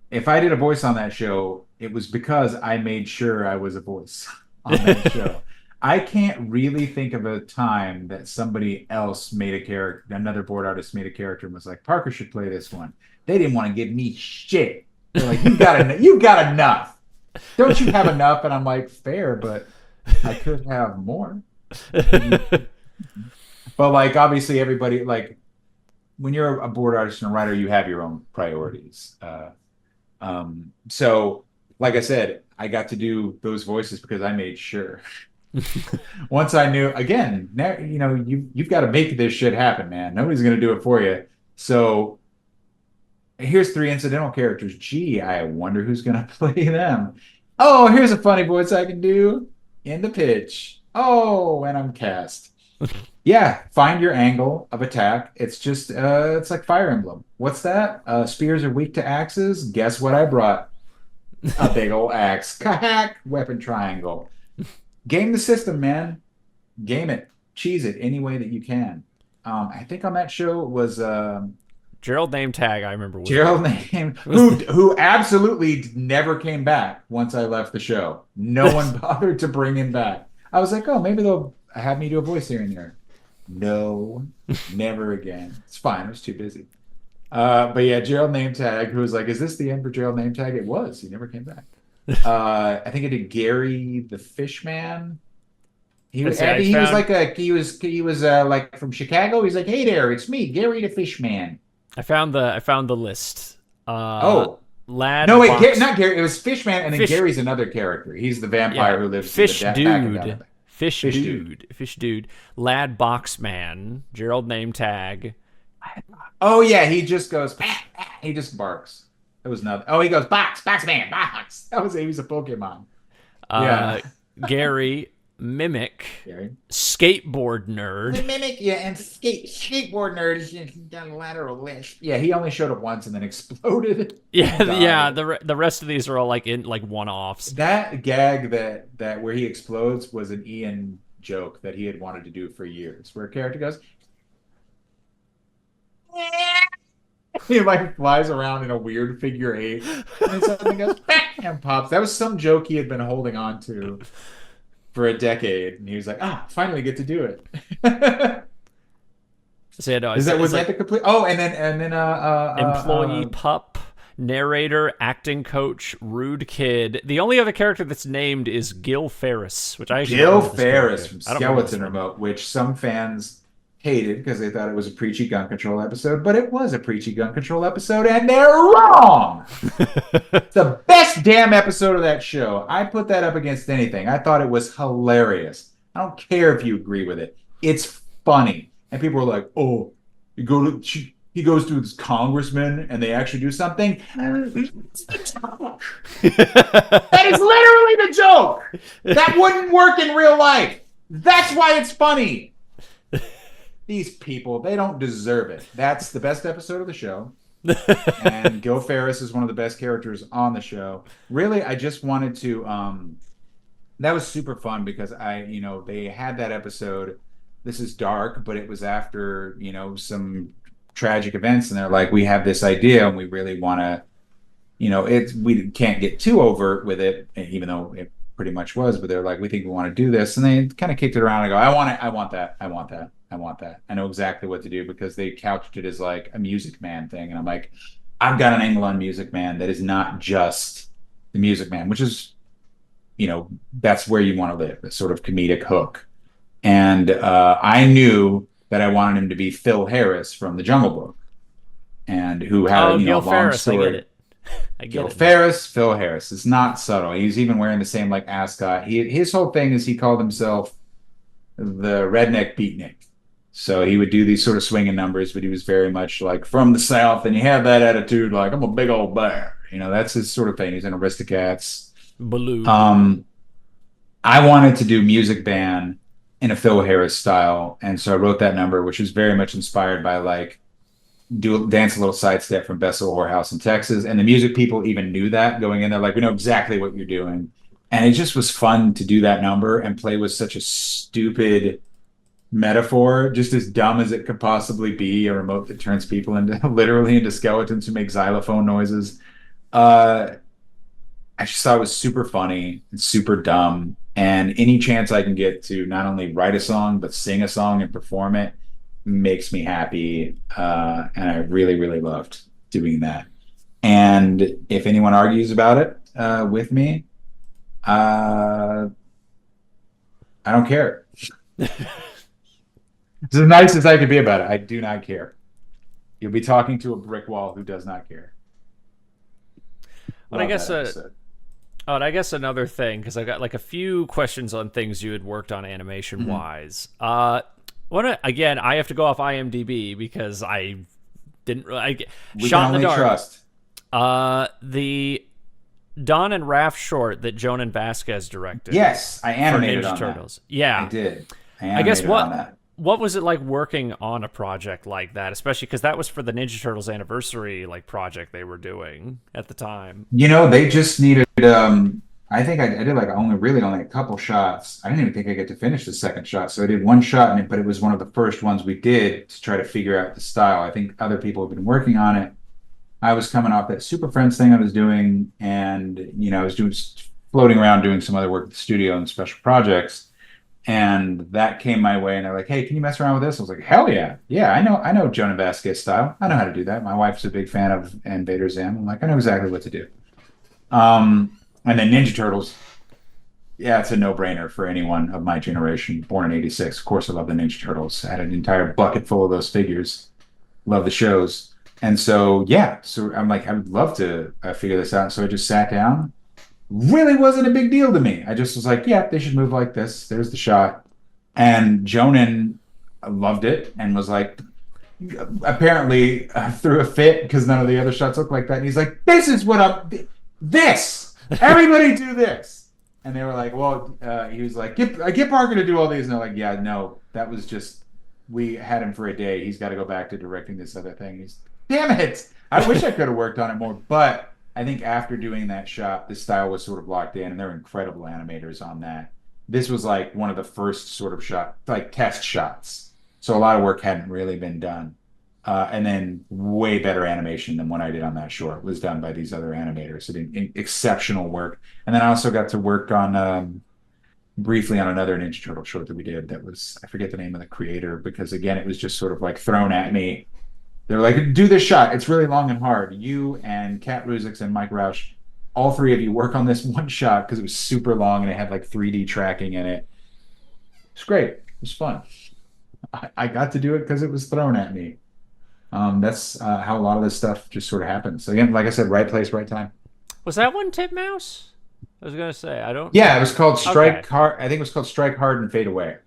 if I did a voice on that show, it was because I made sure I was a voice on that show. I can't really think of a time that somebody else made a character, another board artist made a character and was like, Parker should play this one. They didn't want to give me shit. They're like, you got enough. Don't you have enough? And I'm like, fair, but I could have more. But like, obviously everybody, like when you're a board artist and a writer, you have your own priorities. So like I said, I got to do those voices because I made sure. Once I knew, again, now, you've got to make this shit happen, man. Nobody's going to do it for you. So here's 3 incidental characters. Gee, I wonder who's going to play them. Oh, here's a funny voice I can do in the pitch. Oh, and I'm cast. Yeah, find your angle of attack. It's just, it's like Fire Emblem. What's that? Spears are weak to axes. Guess what I brought? A big old axe. Kahack! Weapon triangle. Game the system, man. Game it. Cheese it any way that you can. I think on that show it was Gerald Name Tag, I remember. Gerald Name, who absolutely never came back once I left the show. No one bothered to bring him back. I was like, oh, maybe they'll have me do a voice here and there. No, never again. It's fine. I was too busy. But yeah, Gerald Name Tag, who was like, is this the end for Gerald Name Tag? It was. He never came back. I think I did Gary the Fishman. He was like from Chicago. He's like, hey there, it's me, Gary the Fishman. I found the list. Lad. No, wait, not Gary. It was Fishman, and then Gary's another character. He's the vampire who lives Fish in the dude. Fish dude. Lad Boxman. Gerald Name Tag. Oh yeah, he just goes. He just barks. It was nothing. Oh, he goes box man, box. He was a Pokemon. Yeah. Gary, Mimic, Gary. Skateboard Nerd. Mimic, yeah, and skateboard nerd is got a lateral lisp. Yeah, he only showed up once and then exploded. Yeah, yeah. Died. The rest of these are all like in like one-offs. That gag that where he explodes was an Ian joke that he had wanted to do for years, where a character goes, he like flies around in a weird figure eight, and then something goes and pops. That was some joke he had been holding on to for a decade, and he was like, finally get to do it. So, yeah, no, Was that the complete? Oh, and then employee pup, narrator, acting coach, rude kid. The only other character that's named is Gil Ferris, which I actually Gil don't know this Ferris character. from I don't remember this Skeleton one. Remote, which some fans hated because they thought it was a preachy gun control episode, but it was a preachy gun control episode, and they're wrong. It's the best damn episode of that show. I put that up against anything. I thought it was hilarious. I don't care if you agree with it. It's funny. And people were like, oh, he goes to this congressman and they actually do something. That is literally the joke. That wouldn't work in real life. That's why it's funny. These people, they don't deserve it. That's the best episode of the show. And Gil Ferris is one of the best characters on the show. Really, I just wanted to that was super fun because they had that episode. This is dark, but it was after, some tragic events, and they're like, we have this idea and we really want to, we can't get too overt with it, even though it pretty much was, but they're like, we think we want to do this. And they kind of kicked it around and go, I want it, I want that, I want that. I want that. I know exactly what to do because they couched it as like a Music Man thing. And I'm like, I've got an angle on Music Man that is not just the Music Man, which is, that's where you want to live, a sort of comedic hook. And I knew that I wanted him to be Phil Harris from The Jungle Book, and who had Gil long Ferris, story. I get it. Gil Ferris, Phil Harris. It's not subtle. He's even wearing the same like ascot. His whole thing is he called himself the redneck beatnik. So he would do these sort of swinging numbers, but he was very much like from the South, and he had that attitude like, I'm a big old bear. That's his sort of thing. He's in Aristocats. Baloo. I wanted to do Music Band in a Phil Harris style, and so I wrote that number, which was very much inspired by like dance a little sidestep from Bessel Whorehouse in Texas. And the music people even knew that going in there, like, we know exactly what you're doing. And it just was fun to do that number and play with such a stupid metaphor, just as dumb as it could possibly be, a remote that turns people into literally into skeletons who make xylophone noises. I just thought it was super funny and super dumb. And any chance I can get to not only write a song, but sing a song and perform it makes me happy. And I really, really loved doing that. And if anyone argues about it with me, I don't care. It's as nice as I could be about it. I do not care. You'll be talking to a brick wall who does not care. Well, I guess another thing, because I got like a few questions on things you had worked on animation wise. Again, I have to go off IMDb because I didn't really shot in the dark. Trust. The Don and Raph short that Jonan Vasquez directed. Yes, I animated for Ninja on Turtles. That. Yeah, I did. I guess what was it like working on a project like that, especially because that was for the Ninja Turtles anniversary project they were doing at the time. They just needed. I think I did like only a couple shots. I didn't even think I get to finish the second shot, so I did one shot, but it was one of the first ones we did to try to figure out the style. I think other people have been working on it. I was coming off that Super Friends thing I was doing, and I was floating around doing some other work at the studio and special projects. And that came my way, and they're like, "Hey, can you mess around with this?" I was like, "Hell yeah, yeah! I know Jonan Vasquez style. I know how to do that. My wife's a big fan of Invader Zim. I'm like, I know exactly what to do." And then Ninja Turtles, yeah, it's a no-brainer for anyone of my generation, born in '86. Of course, I love the Ninja Turtles. I had an entire bucket full of those figures. Love the shows, and so so I'm like, I would love to figure this out. And so I just sat down. Really wasn't a big deal to me. I just was like, yeah, they should move like this. There's the shot. And Jonan loved it and was like, apparently threw a fit because none of the other shots look like that. And he's like, this is what this. Everybody do this. And they were like, well, he was like, get Parker to do all these. And they're like, yeah, no, that was just, we had him for a day. He's got to go back to directing this other thing. Damn it. I wish I could have worked on it more. But I think after doing that shot, the style was sort of locked in, and they're incredible animators on that. This was like one of the first sort of like test shots. So a lot of work hadn't really been done. And then way better animation than what I did on that short was done by these other animators. So exceptional work. And then I also got to work on briefly on another Ninja Turtle short that we did that was, I forget the name of the creator, because again, it was just sort of like thrown at me. They were like, do this shot. It's really long and hard. You and Kat Ruzix and Mike Roush, all three of you work on this one shot because it was super long and it had like 3D tracking in it. It's great. It was fun. I got to do it because it was thrown at me. That's how a lot of this stuff just sort of happens. So again, like I said, right place, right time. Was that one Titmouse? I was gonna say I don't. Yeah, it was called Strike Okay. Hard. I think it was called Strike Hard and Fade Away.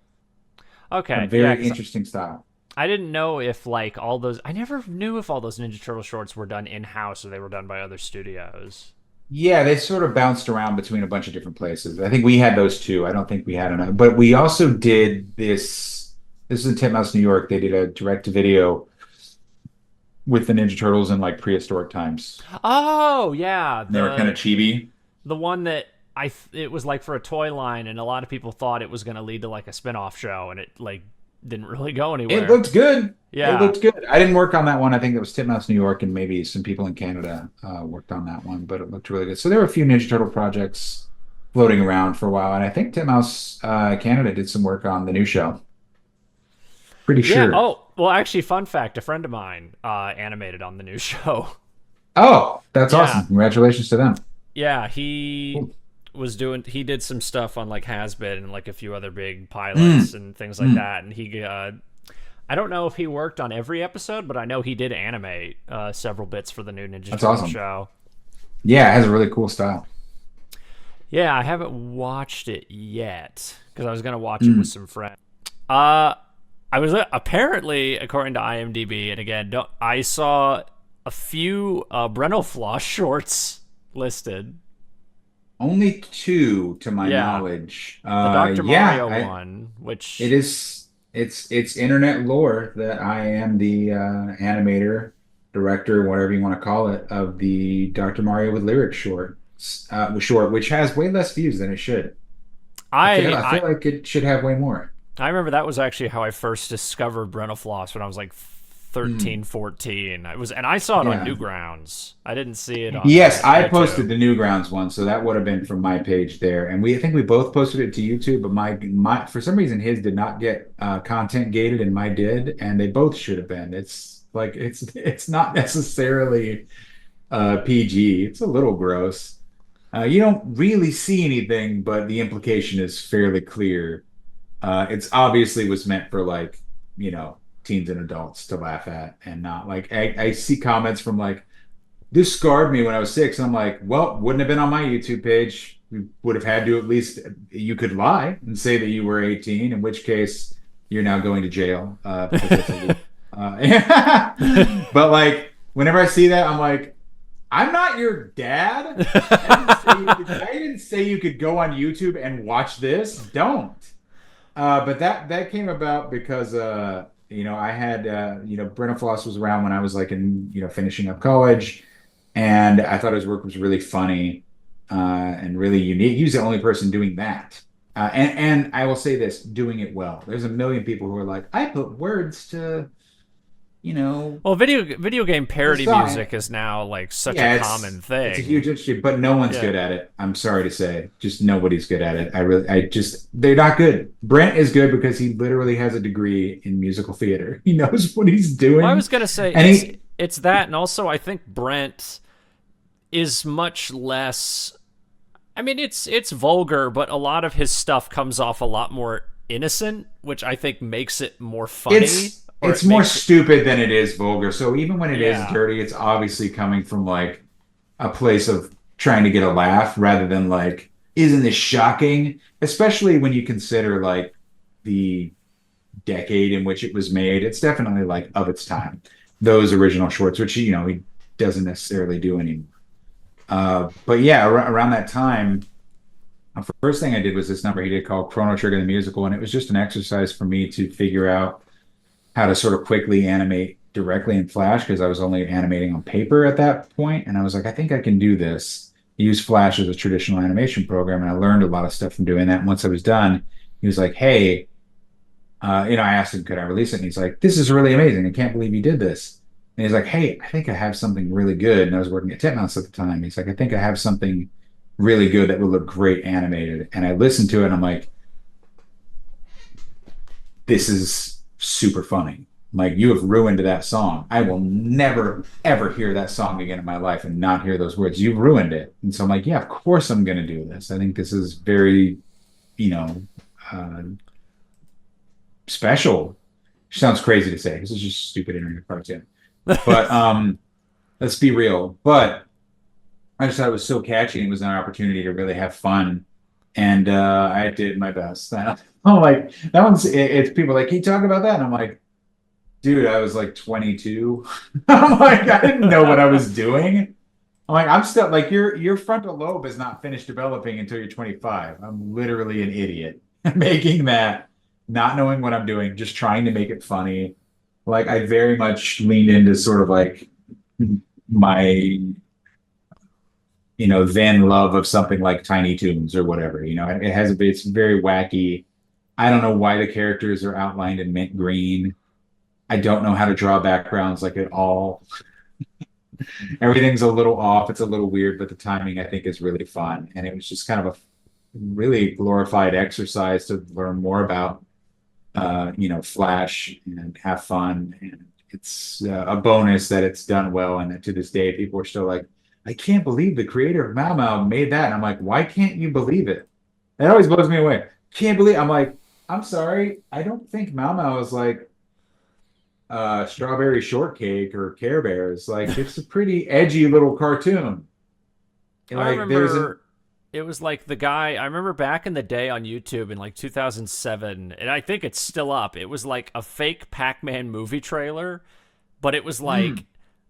A Okay. Yeah. very interesting style. I didn't know if like all those. I never knew if all those Ninja Turtle shorts were done in house or they were done by other studios. Yeah, they sort of bounced around between a bunch of different places. I think we had those too. I don't think we had another, but we also did this. This is in Titmouse, New York. They did a direct to video with the Ninja Turtles in like prehistoric times. Oh yeah, And they were kind of chibi. the one that it was like for a toy line, and a lot of people thought it was gonna lead to like a spin-off show, and it like didn't really go It anywhere. looked good. It Yeah. looked good. I didn't work on that one. I think it was Titmouse, New York, and maybe some people in Canada worked on that one, but it looked really good. So there were a few Ninja Turtle projects floating around for a while, and I think Titmouse Canada did some work on the new show. Pretty Yeah. sure. Oh, well, actually, fun fact: a friend of mine animated on the new show. Oh, that's Yeah. awesome. Congratulations to them. Yeah, he Cool. was doing. He did some stuff on like Hasbit and like a few other big pilots and things like Mm. that. And he, I don't know if he worked on every episode, but I know he did animate several bits for the new Ninja That's Turtle awesome. show. Yeah, it has a really cool style. Yeah, I haven't watched it yet because I was gonna watch it Mm. with some friends. I was apparently, according to IMDb, and again, I saw a few Breno Floss shorts listed. Only two to my Yeah, knowledge. the Dr. Yeah, Mario one, which it is. It's internet lore that I am the animator, director, whatever you want to call it, of the Dr. Mario with lyrics short, which has way less views than it should. I I feel like it should have way more. I remember that was actually how I first discovered Breno Floss when I was like Mm, 13, 14. I was, and I saw it on yeah. Newgrounds. I didn't see it on Yes, I YouTube. posted the Newgrounds one, so that would have been from my page there. And I think we both posted it to YouTube, but my for some reason his did not get content gated and my did, and they both should have been. It's like it's not necessarily PG. It's a little gross. You don't really see anything, but the implication is fairly clear. It's obviously was meant for like, teens and adults to laugh at and not like I see comments from like this scarred me when I was 6. And I'm like, well, wouldn't have been on my YouTube page. We would have had to at least you could lie and say that you were 18, in which case you're now going to jail because that's illegal. But like whenever I see that, I'm like, I'm not your dad. I didn't say you could go on YouTube and watch this. Don't. But that came about because I had Brenna Floss was around when I was like in finishing up college, and I thought his work was really funny and really unique. He was the only person doing that, and I will say this, doing it well. There's a million people who are like, I put words to Well, video game the parody song. music is now like such Yeah, a it's common it's a huge thing. industry, but no one's Yeah. good at it. I'm sorry to say, just nobody's good at it. They're not good. Brent is good because he literally has a degree in musical theater. He knows what he's Well, I doing, was gonna say and he, it's that, and also I think Brent is much less. I mean, it's vulgar, but a lot of his stuff comes off a lot more innocent, which I think makes it more funny, or it's it more makes it. stupid than it is vulgar. So even when it is Yeah. dirty, it's obviously coming from like a place of trying to get a laugh rather than like, isn't this shocking? Especially when you consider like the decade in which it was made. It's definitely like of its time. Those original shorts, which he doesn't necessarily do anymore. But yeah, around that time, First thing I did was this number he did called Chrono Trigger the Musical, and it was just an exercise for me to figure out how to sort of quickly animate directly in Flash because I was only animating on paper at that point, and I was like, I think I can do this. Use Flash as a traditional animation program, and I learned a lot of stuff from doing that. And once I was done, he was like, "Hey, I asked him, could I release it?" And he's like, "This is really amazing. I can't believe you did this." And he's like, "Hey, I think I have something really good." And I was working at Titmouse at the time. He's like, "I think I have something really good that will look great animated." And I listened to it and I'm like, this is super funny. Like, you have ruined that song. I will never, ever hear that song again in my life and not hear those words. You've ruined it. And so I'm like, yeah, of course I'm going to do this. I think this is very, you know, uh, special. Sounds crazy to say. This is just stupid internet cartoon. But let's be real. But I just thought it was so catchy and it was an opportunity to really have fun. And I did my best. I'm like, that one's, it's people like, can you talk about that? And I'm like, dude, I was like 22. I'm like, I didn't know what I was doing. I'm like, I'm still like, your frontal lobe is not finished developing until you're 25. I'm literally an idiot making that, not knowing what I'm doing, just trying to make it funny. Like, I very much leaned into sort of like my then love of something like Tiny Toons or whatever. It's very wacky. I don't know why the characters are outlined in mint green. I don't know how to draw backgrounds like at all. Everything's a little off. It's a little weird, but the timing I think is really fun. And it was just kind of a really glorified exercise to learn more about, Flash and have fun. And it's a bonus that it's done well. And that to this day, people are still like, I can't believe the creator of Mao Mao made that. And I'm like, why can't you believe it? That always blows me away. Can't believe. I'm like, I'm sorry. I don't think Mao Mao is like strawberry shortcake or Care Bears. Like, it's a pretty edgy little cartoon. I Like, there's a remember it was like the guy, I remember back in the day on YouTube in like 2007, and I think it's still up. It was like a fake Pac-Man movie trailer, but it was like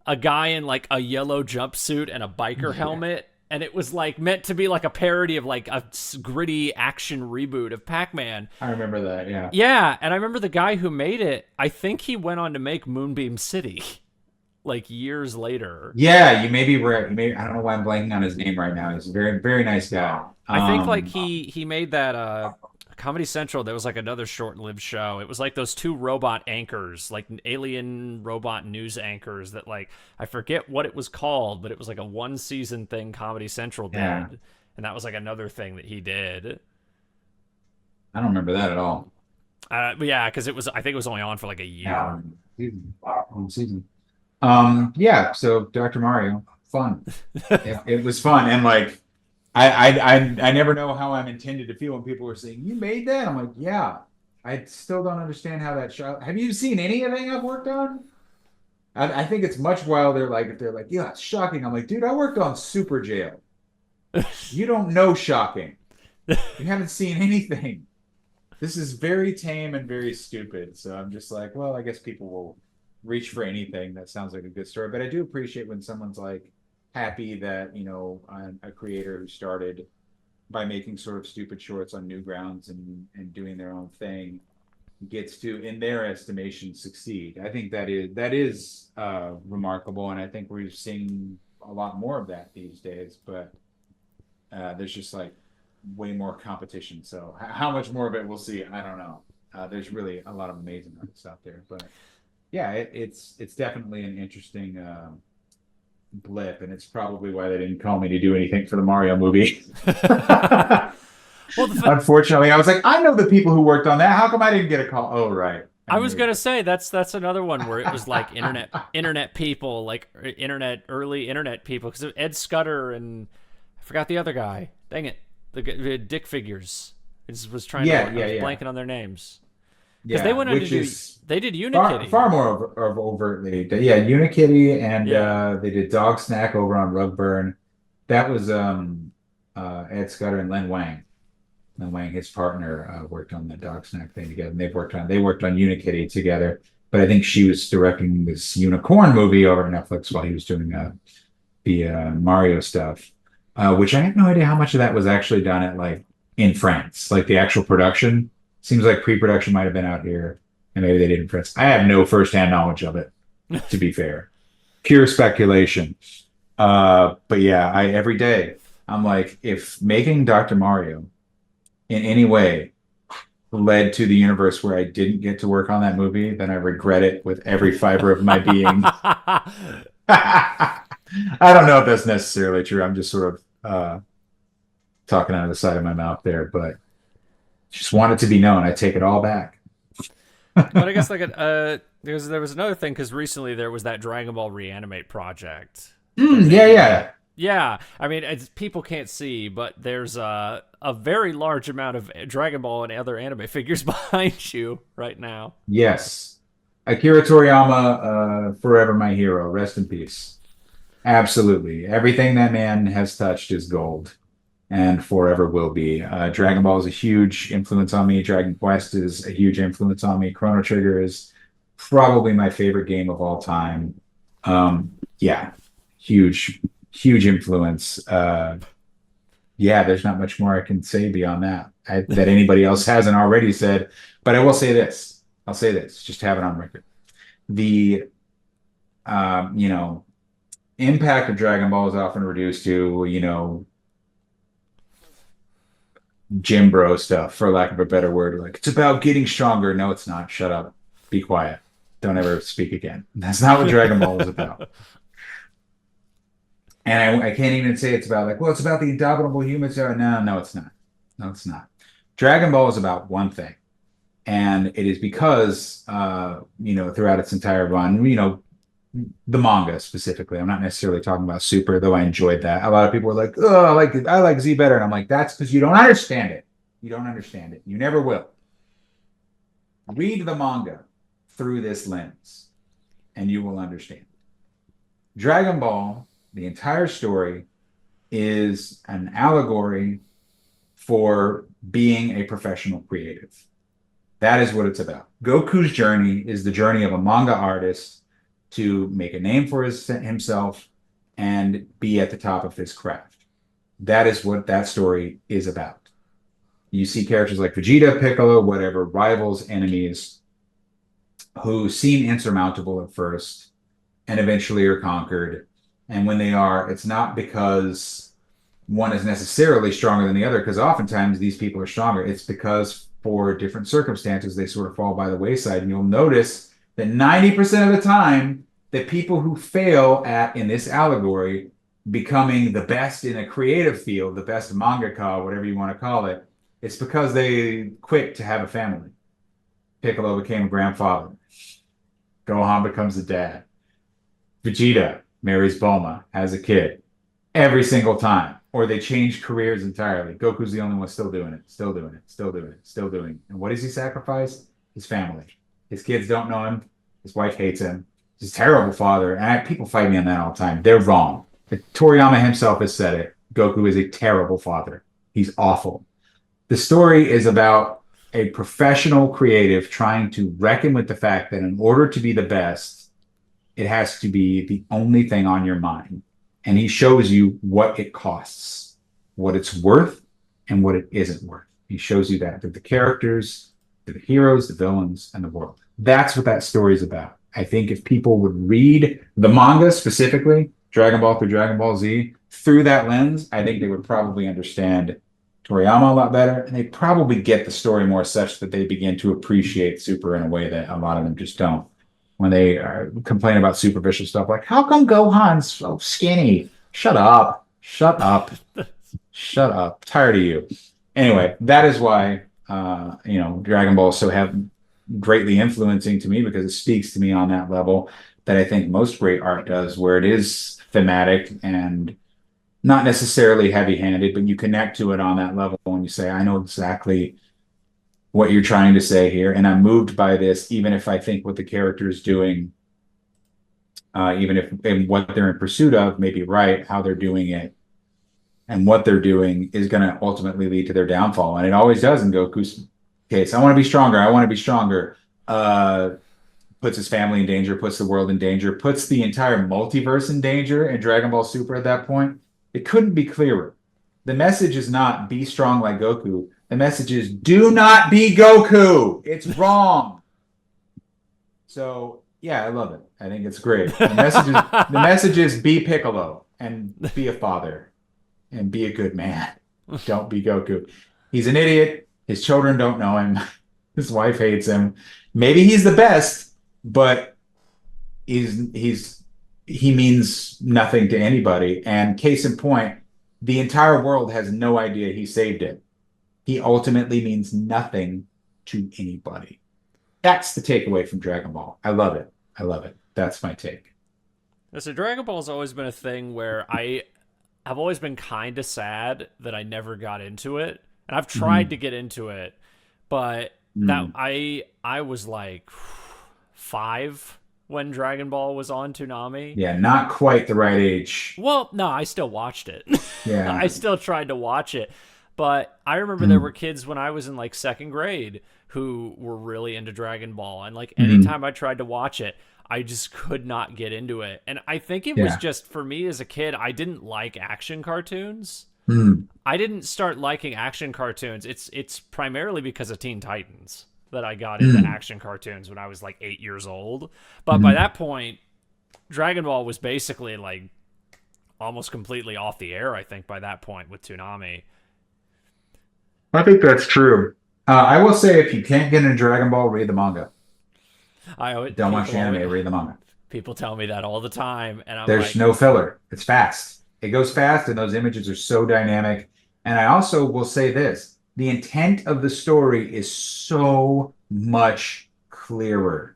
a guy in like a yellow jumpsuit and a biker helmet. And it was like meant to be like a parody of like a gritty action reboot of Pac-Man. I remember that, yeah. Yeah, and I remember the guy who made it, I think he went on to make Moonbeam City like years later. Yeah, you may be right. I don't know why I'm blanking on his name right now. He's a very, very nice guy. I think like he made that Comedy Central. There was like another short-lived show. It was like those two robot anchors, like alien robot news anchors that like I forget what it was called, but it was like a one-season thing Comedy Central did, Yeah. and that was like another thing that he did. I don't remember that at all. But yeah, because I think it was only on for like a year. Season. Yeah, so Dr. Mario, fun. It was fun. And like I never know how I'm intended to feel when people are saying, "You made that?" I'm like, yeah. I still don't understand how that show. Have you seen anything I've worked on? I think it's much wilder. Like if they're like, "Yeah, it's shocking." I'm like, dude, I worked on Super Jail. You don't know shocking. You haven't seen anything. This is very tame and very stupid. So I'm just like, well, I guess people will reach for anything that sounds like a good story. But I do appreciate when someone's like happy that, I'm a creator who started by making sort of stupid shorts on Newgrounds and doing their own thing gets to, in their estimation, succeed. I think that is remarkable, and I think we're seeing a lot more of that these days. But there's just like way more competition. So how much more of it we'll see, I don't know. There's really a lot of amazing artists out there, but yeah, it's definitely an interesting blip, and it's probably why they didn't call me to do anything for the Mario movie. Well, Unfortunately, I was like, I know the people who worked on that. How come I didn't get a call? Oh, right. I was gonna say that's another one where it was like internet people, like early internet people, because Ed Scudder and I forgot the other guy. Dang it, the Dick Figures. I just was trying to. I was blanking on their names. Because they went on to do, they did Unikitty. Far more overtly. Yeah, Unikitty, and they did Dog Snack over on Rugburn. That was Ed Scudder and Len Wang. Len Wang, his partner, worked on the Dog Snack thing together. And they worked on Unikitty together. But I think she was directing this Unicorn movie over Netflix while he was doing the Mario stuff, which I have no idea how much of that was actually done at like in France. Like the actual production seems like pre-production might have been out here, and maybe they did in France. I have no firsthand knowledge of it, to be fair. Pure speculation. But yeah, I every day I'm like, if making Dr. Mario in any way led to the universe where I didn't get to work on that movie, then I regret it with every fiber of my being. I don't know if that's necessarily true. I'm just sort of talking out of the side of my mouth there, but just want it to be known. I take it all back. But I guess like there was another thing because recently there was that Dragon Ball Reanimate project that Yeah, they yeah. yeah, I mean people can't see, but there's a very large amount of Dragon Ball and other anime figures behind you right now. Yes. Akira Toriyama, forever my hero. Rest in peace. Absolutely. Everything that man has touched is gold and forever will be. Dragon Ball is a huge influence on me. Dragon Quest is a huge influence on me. Chrono Trigger is probably my favorite game of all time. Yeah, huge, huge influence. Yeah, there's not much more I can say beyond that that anybody else hasn't already said. But I will say this. I'll say this, just to have it on record. The, you know, impact of Dragon Ball is often reduced to, gym bro stuff, for lack of a better word. Like, it's about getting stronger. No, it's not. Shut up. Be quiet. Don't ever speak again. That's not what Dragon Ball is about. And I can't even say it's about like, well, it's about the indomitable humans. No, no, it's not. No, it's not. Dragon Ball is about one thing. And it is because, throughout its entire run, the manga specifically. I'm not necessarily talking about Super, though I enjoyed that. A lot of people were like, "Oh, I like Z better," and I'm like, "That's because you don't understand it. You don't understand it. You never will. Read the manga through this lens, and you will understand." Dragon Ball, the entire story, is an allegory for being a professional creative. That is what it's about. Goku's journey is the journey of a manga artist to make a name for himself and be at the top of his craft. That is what that story is about. You see characters like Vegeta, Piccolo, whatever, rivals, enemies, who seem insurmountable at first and eventually are conquered. And when they are, it's not because one is necessarily stronger than the other, because oftentimes these people are stronger. It's because for different circumstances, they sort of fall by the wayside. And you'll notice that 90% of the time, the people who fail at, in this allegory, becoming the best in a creative field, the best mangaka, whatever you want to call it, it's because they quit to have a family. Piccolo became a grandfather. Gohan becomes a dad. Vegeta marries Bulma, has a kid. Every single time. Or they change careers entirely. Goku's the only one still doing it, still doing it, still doing it, still doing it. And what does he sacrifice? His family. His kids don't know him. His wife hates him. He's a terrible father. And people fight me on that all the time. They're wrong. Toriyama himself has said it. Goku is a terrible father. He's awful. The story is about a professional creative trying to reckon with the fact that in order to be the best, it has to be the only thing on your mind. And he shows you what it costs, what it's worth, and what it isn't worth. He shows you that through the characters, through the heroes, the villains, and the world. That's what that story is about. I think if people would read the manga specifically, Dragon Ball through Dragon Ball Z, through that lens, I think they would probably understand Toriyama a lot better, and they probably get the story more such that they begin to appreciate Super in a way that a lot of them just don't. When they complain about superficial stuff like, how come Gohan's so skinny? Shut up. Shut up. Shut up. Tired of you. Anyway, that is why, Dragon Ball is so greatly influencing to me, because it speaks to me on that level that I think most great art does, where it is thematic and not necessarily heavy-handed, but you connect to it on that level and you say, I know exactly what you're trying to say here, and I'm moved by this, even if I think what the character is doing, even if and what they're in pursuit of may be right, how they're doing it and what they're doing is going to ultimately lead to their downfall. And it always does in Goku's case. I want to be stronger. I want to be stronger. Puts his family in danger, puts the world in danger, puts the entire multiverse in danger in Dragon Ball Super at that point. It couldn't be clearer. The message is not be strong like Goku. The message is do not be Goku. It's wrong. So yeah, I love it. I think it's great. The message is be Piccolo and be a father and be a good man. Don't be Goku. He's an idiot. His children don't know him. His wife hates him. Maybe he's the best, but he means nothing to anybody. And case in point, the entire world has no idea he saved it. He ultimately means nothing to anybody. That's the takeaway from Dragon Ball. I love it. I love it. That's my take. So Dragon Ball's always been a thing where I've always been kind of sad that I never got into it, and I've tried to get into it, but that I was like 5 when Dragon Ball was on Toonami. Yeah, not quite the right age. Well, no, I still watched it. Yeah. I still tried to watch it, but I remember there were kids when I was in like 2nd grade who were really into Dragon Ball, and like anytime I tried to watch it, I just could not get into it. And I think it was just for me as a kid, I didn't like action cartoons. I didn't start liking action cartoons. It's primarily because of Teen Titans that I got into action cartoons when I was like 8 years old. But by that point, Dragon Ball was basically like almost completely off the air, I think, by that point with Toonami. I think that's true. I will say if you can't get into Dragon Ball, read the manga. Don't watch anime, read the manga. People tell me that all the time, and There's no filler. It's fast. It goes fast, and those images are so dynamic. And I also will say this. The intent of the story is so much clearer.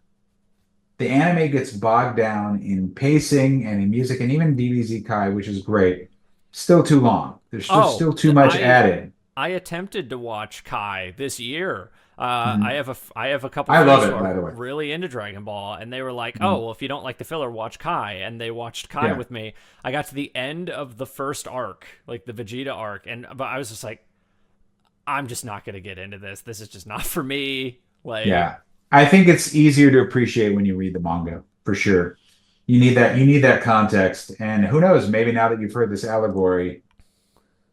The anime gets bogged down in pacing and in music, and even DBZ Kai, which is great. Still too long. There's still too much added. I attempted to watch Kai this year. I have a couple I of love friends it, who by the are way. really into Dragon Ball, and they were like, "Oh, well, if you don't like the filler, watch Kai." And they watched Kai with me. I got to the end of the first arc, like the Vegeta arc, but I was just like, "I'm just not going to get into this. This is just not for me." Like, Yeah. I think it's easier to appreciate when you read the manga, for sure. You need that context. And who knows, maybe now that you've heard this allegory,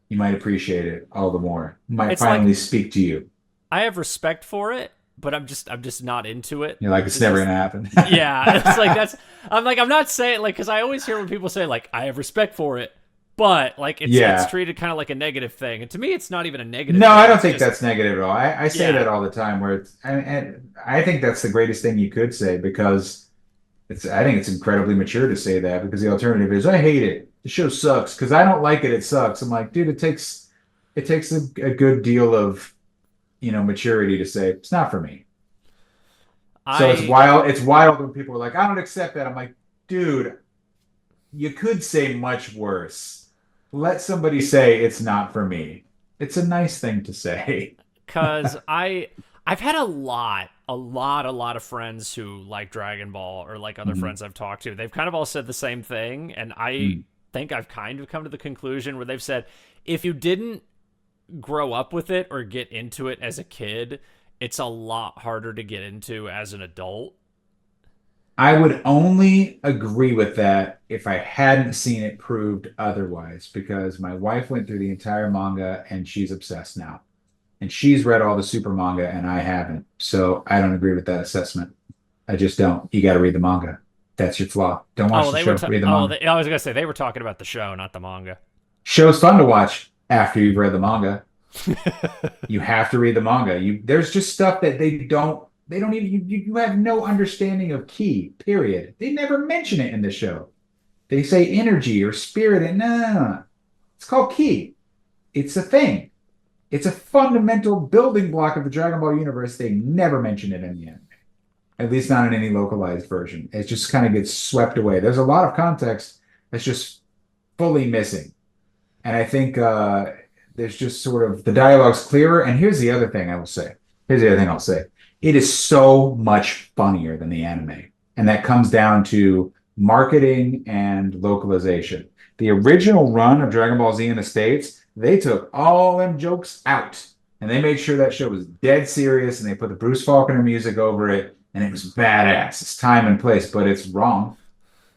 you might appreciate it all the more. It might finally speak to you. I have respect for it, but I'm just not into it. You're like, it's never gonna happen. Yeah, it's like I'm not saying like, because I always hear when people say like I have respect for it, but like it's treated kind of like a negative thing, and to me it's not even a negative. No, thing. I don't think that's negative at all. I say that all the time. Where and I think that's the greatest thing you could say, because I think it's incredibly mature to say that, because the alternative is I hate it. The show sucks because I don't like it. It sucks. I'm like, dude, it takes a good deal of maturity to say it's not for me. So it's wild when people are like, I don't accept that. I'm like, dude, you could say much worse. Let somebody say it's not for me. It's a nice thing to say. Because I've had a lot of friends who like Dragon Ball, or like other friends I've talked to. They've kind of all said the same thing, and I think I've kind of come to the conclusion where they've said, if you didn't grow up with it or get into it as a kid, it's a lot harder to get into as an adult. I would only agree with that if I hadn't seen it proved otherwise, because my wife went through the entire manga and she's obsessed now. And she's read all the super manga and I haven't. So I don't agree with that assessment. I just don't. You got to read the manga. That's your flaw. Don't watch the show. Read the manga. I was going to say, they were talking about the show, not the manga. Show's fun to watch after you've read the manga. You have to read the manga. There's just stuff that they don't even, you have no understanding of ki, period. They never mention it in the show. They say energy or spirit, and no. It's called ki. It's a thing. It's a fundamental building block of the Dragon Ball universe. They never mention it in the anime. At least not in any localized version. It just kind of gets swept away. There's a lot of context that's just fully missing. And I think there's just sort of, the dialogue's clearer. And here's the other thing I will say. It is so much funnier than the anime. And that comes down to marketing and localization. The original run of Dragon Ball Z in the States, they took all them jokes out. And they made sure that show was dead serious, and they put the Bruce Faulconer music over it, and it was badass. It's time and place, but it's wrong.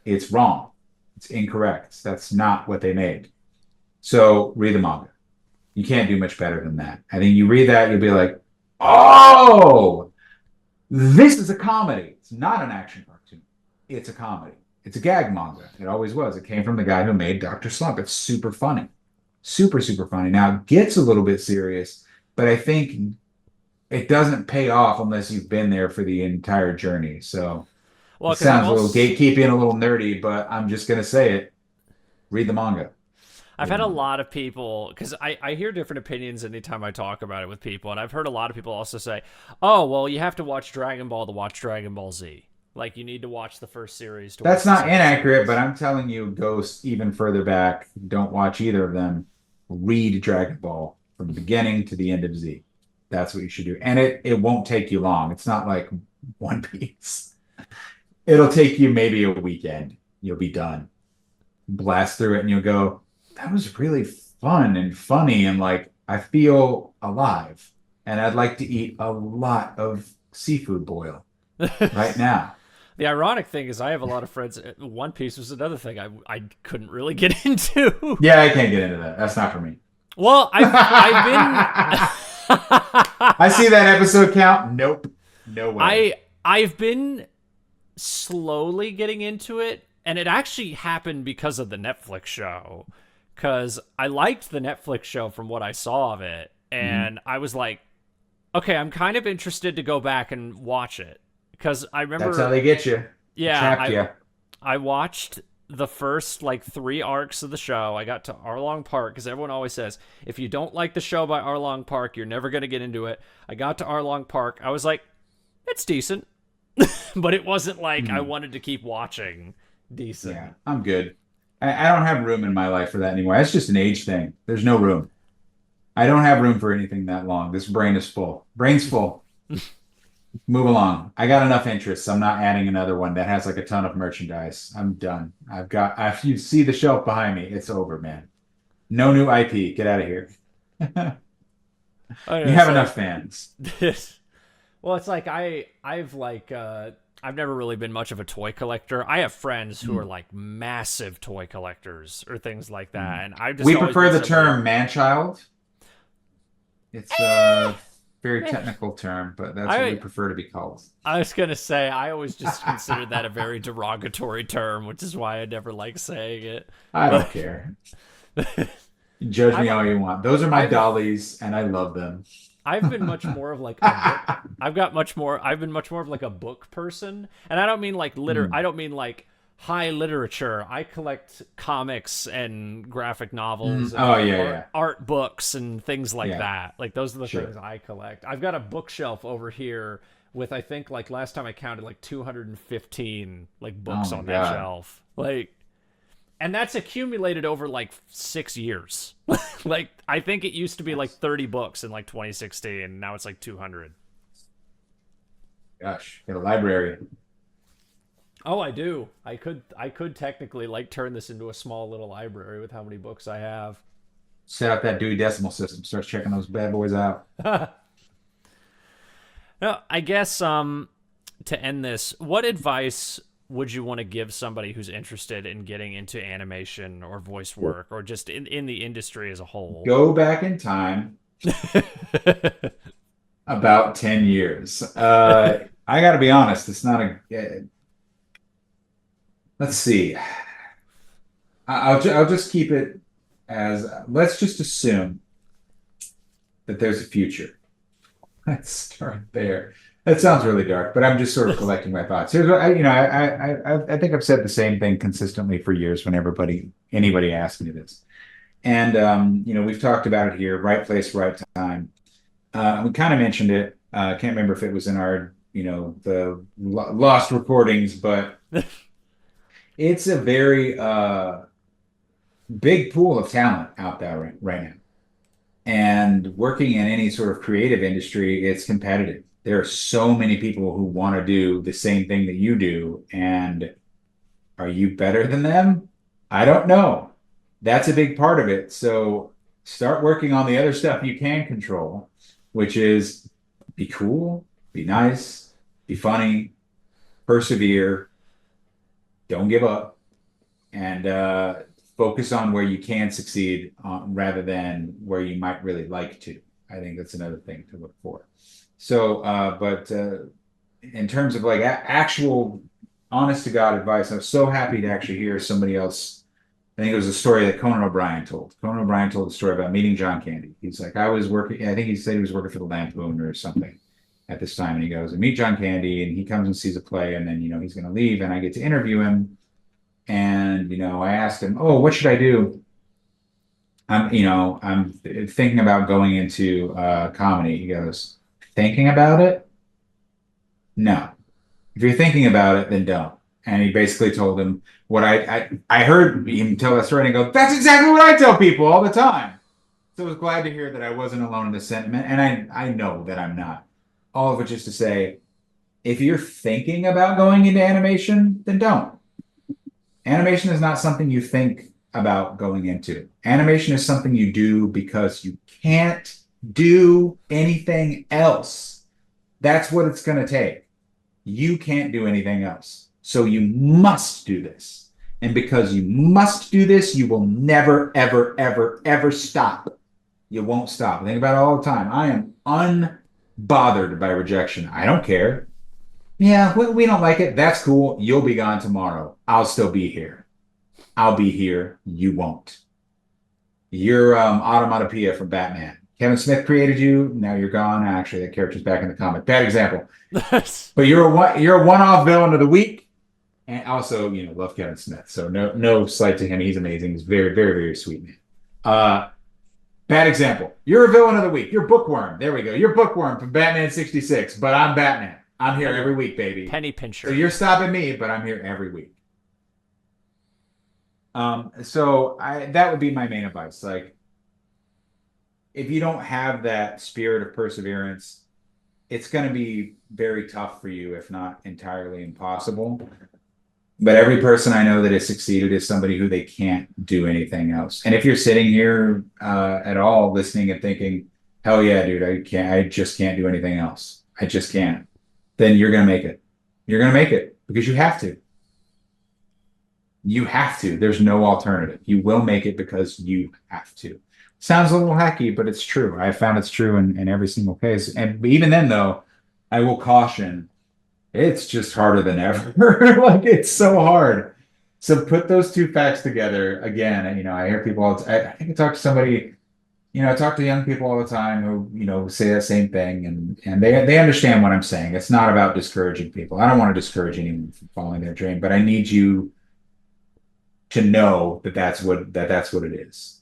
It's wrong. It's incorrect. That's not what they made. So read the manga. You can't do much better than that. I think you read that, you'll be like, oh, this is a comedy. It's not an action cartoon. It's a comedy. It's a gag manga. It always was. It came from the guy who made Dr. Slump. It's super funny. Super, super funny. Now, it gets a little bit serious, but I think it doesn't pay off unless you've been there for the entire journey. So Well, it because I've sounds a little also gatekeeping, a little nerdy, but I'm just going to say it. Read the manga. I've Read the had a manga. lot of people because I hear different opinions anytime I talk about it with people, and I've heard a lot of people also say, "Oh, well, you have to watch Dragon Ball to watch Dragon Ball Z. Like you need to watch the first series to That's watch the not second inaccurate, but series." I'm telling you, go even further back. Don't watch either of them. Read Dragon Ball from the beginning to the end of Z. That's what you should do. And it won't take you long. It's not like One Piece. It'll take you maybe a weekend. You'll be done. Blast through it and you'll go, that was really fun and funny and like I feel alive. And I'd like to eat a lot of seafood boil right now. The ironic thing is, I have a lot of friends. One Piece was another thing I couldn't really get into. Yeah, I can't get into that. That's not for me. Well, I've I been see that episode count. Nope. No way. I've been slowly getting into it, and it actually happened because of the Netflix show. Because I liked the Netflix show from what I saw of it, and I was like, okay, I'm kind of interested to go back and watch it. Because I remember, That's how they get you. yeah, Trapped you. I watched the first like 3 arcs of the show. I got to Arlong Park because everyone always says if you don't like the show by Arlong Park, you're never going to get into it. I got to Arlong Park. I was like, it's decent, but it wasn't like I wanted to keep watching decent. Yeah, I'm good. I don't have room in my life for that anymore. That's just an age thing. There's no room. I don't have room for anything that long. This brain is full. Brain's full. Move along. I got enough interests. I'm not adding another one that has like a ton of merchandise. I'm done. If you see the shelf behind me, it's over, man. No new IP. Get out of here. You have enough fans. Well, it's like I've never really been much of a toy collector. I have friends who are like massive toy collectors or things like that, and I just We always prefer been the somebody- term man-child. It's a very technical term, but that's what we prefer to be called. I was gonna say I always just considered that a very derogatory term, which is why I never like saying it. I don't care. Judge me all you want. Those are my dollies, and I love them. I've been much more of like a book. I've been much more of like a book person, and I don't mean like I don't mean like high literature. I collect comics and graphic novels and art books and things like that. Like those are the things I collect. I've got a bookshelf over here with I think like last time I counted like 215 like books on that shelf. Like, and that's accumulated over like 6 years. Like I think it used to be like 30 books in like 2016, and now it's like 200. Gosh, get a library. Oh, I do. I could technically like turn this into a small little library with how many books I have. Set up that Dewey Decimal System. Start checking those bad boys out. No, I guess to end this, what advice would you want to give somebody who's interested in getting into animation or voice work or just in the industry as a whole? Go back in time about 10 years. I got to be honest. It's not a... let's see. I'll just keep it as... let's just assume that there's a future. Let's start there. That sounds really dark, but I'm just sort of collecting my thoughts. Here's what I think I've said the same thing consistently for years when anybody asks me this. And we've talked about it here, right place, right time. We kind of mentioned it. I can't remember if it was in our, the lost recordings, but it's a very big pool of talent out there right now. And working in any sort of creative industry, it's competitive. There are so many people who want to do the same thing that you do. And are you better than them? I don't know. That's a big part of it. So start working on the other stuff you can control, which is be cool, be nice, be funny, persevere, don't give up, and focus on where you can succeed rather than where you might really like to. I think that's another thing to look for. So, but in terms of like actual honest to God advice, I was so happy to actually hear somebody else. I think it was a story that Conan O'Brien told. Conan O'Brien told a story about meeting John Candy. He's like, I was working, I think he said he was working for the Lampoon or something at this time. And he goes, I meet John Candy, and he comes and sees a play, and then, he's going to leave, and I get to interview him. And, I asked him, oh, what should I do? I'm thinking about going into comedy. He goes, thinking about it? No. If you're thinking about it, then don't. And he basically told him what I heard him tell that story, and I go, that's exactly what I tell people all the time. So I was glad to hear that I wasn't alone in this sentiment, and I know that I'm not. All of it just to say, if you're thinking about going into animation, then don't. Animation is not something you think about going into. Animation is something you do because you can't do anything else. That's what it's going to take. You can't do anything else. So you must do this. And because you must do this, you will never, ever, ever, ever stop. You won't stop. Think about it all the time. I am unbothered by rejection. I don't care. Yeah, we don't like it. That's cool. You'll be gone tomorrow. I'll still be here. I'll be here. You won't. You're Automatopoeia from Batman. Kevin Smith created you. Now you're gone. Actually, that character's back in the comic. Bad example. But you're a one-off villain of the week. And also, love Kevin Smith. So no slight to him. He's amazing. He's very, very, very sweet man. Bad example. You're a villain of the week. You're Bookworm. There we go. You're Bookworm from Batman 66. But I'm Batman. I'm here every week, baby. Penny pincher. So you're stopping me, but I'm here every week. So that would be my main advice. Like, if you don't have that spirit of perseverance, it's going to be very tough for you, if not entirely impossible. But every person I know that has succeeded is somebody who they can't do anything else. And if you're sitting here at all listening and thinking, hell yeah, dude, I just can't do anything else. I just can't. Then you're going to make it. You're going to make it because you have to. You have to. There's no alternative. You will make it because you have to. Sounds a little hacky, but it's true. I found it's true in every single case. And even then, though, I will caution, it's just harder than ever. Like, it's so hard. So put those two facts together. Again, I hear people all the time. I think I talk to somebody, I talk to young people all the time who, say that same thing. And they understand what I'm saying. It's not about discouraging people. I don't want to discourage anyone from following their dream, but I need you to know that's what it is.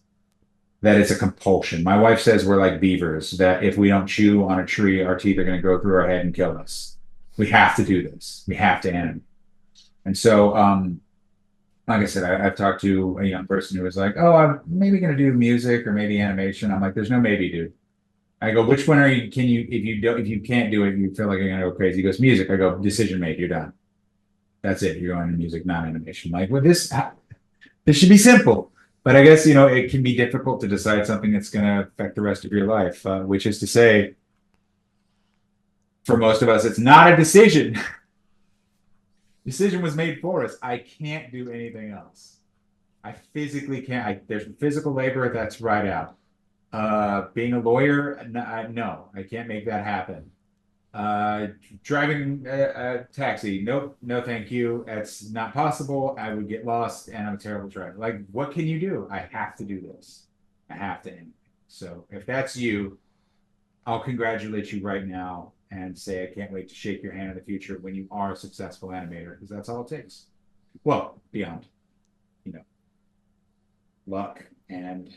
That it's a compulsion. My wife says we're like beavers, that if we don't chew on a tree, our teeth are going to go through our head and kill us. We have to do this. We have to animate. And so, like I said, I've talked to a young person who was like, oh, I'm maybe going to do music or maybe animation. I'm like, there's no maybe, dude. I go, which one if you can't do it, you feel like you're going to go crazy. He goes, music. I go, decision made, you're done. That's it. You're going to music, not animation. I'm like, well, this should be simple. But I guess, it can be difficult to decide something that's going to affect the rest of your life, which is to say, for most of us, it's not a decision. Decision was made for us. I can't do anything else. I physically can't. There's physical labor that's right out. Being a lawyer, no, I can't make that happen. Driving a taxi, nope, no thank you. That's not possible. I would get lost and I'm a terrible driver. Like, what can you do? I have to do this. I have to end. So if that's you, I'll congratulate you right now and say I can't wait to shake your hand in the future when you are a successful animator, because that's all it takes. Well, beyond, luck and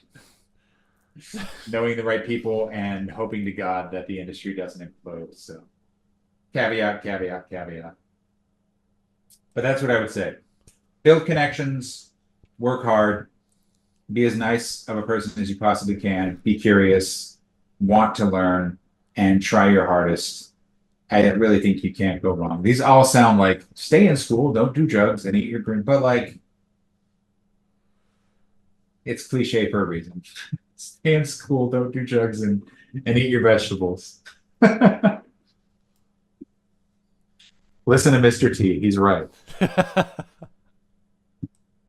knowing the right people and hoping to God that the industry doesn't implode. So caveat. But that's what I would say. Build connections, work hard, be as nice of a person as you possibly can, be curious, want to learn, and try your hardest. I really think you can't go wrong. These all sound like stay in school, don't do drugs, and eat your green, but like, it's cliche for a reason. Stay in school, don't do drugs, and eat your vegetables. Listen to Mr. T. He's right.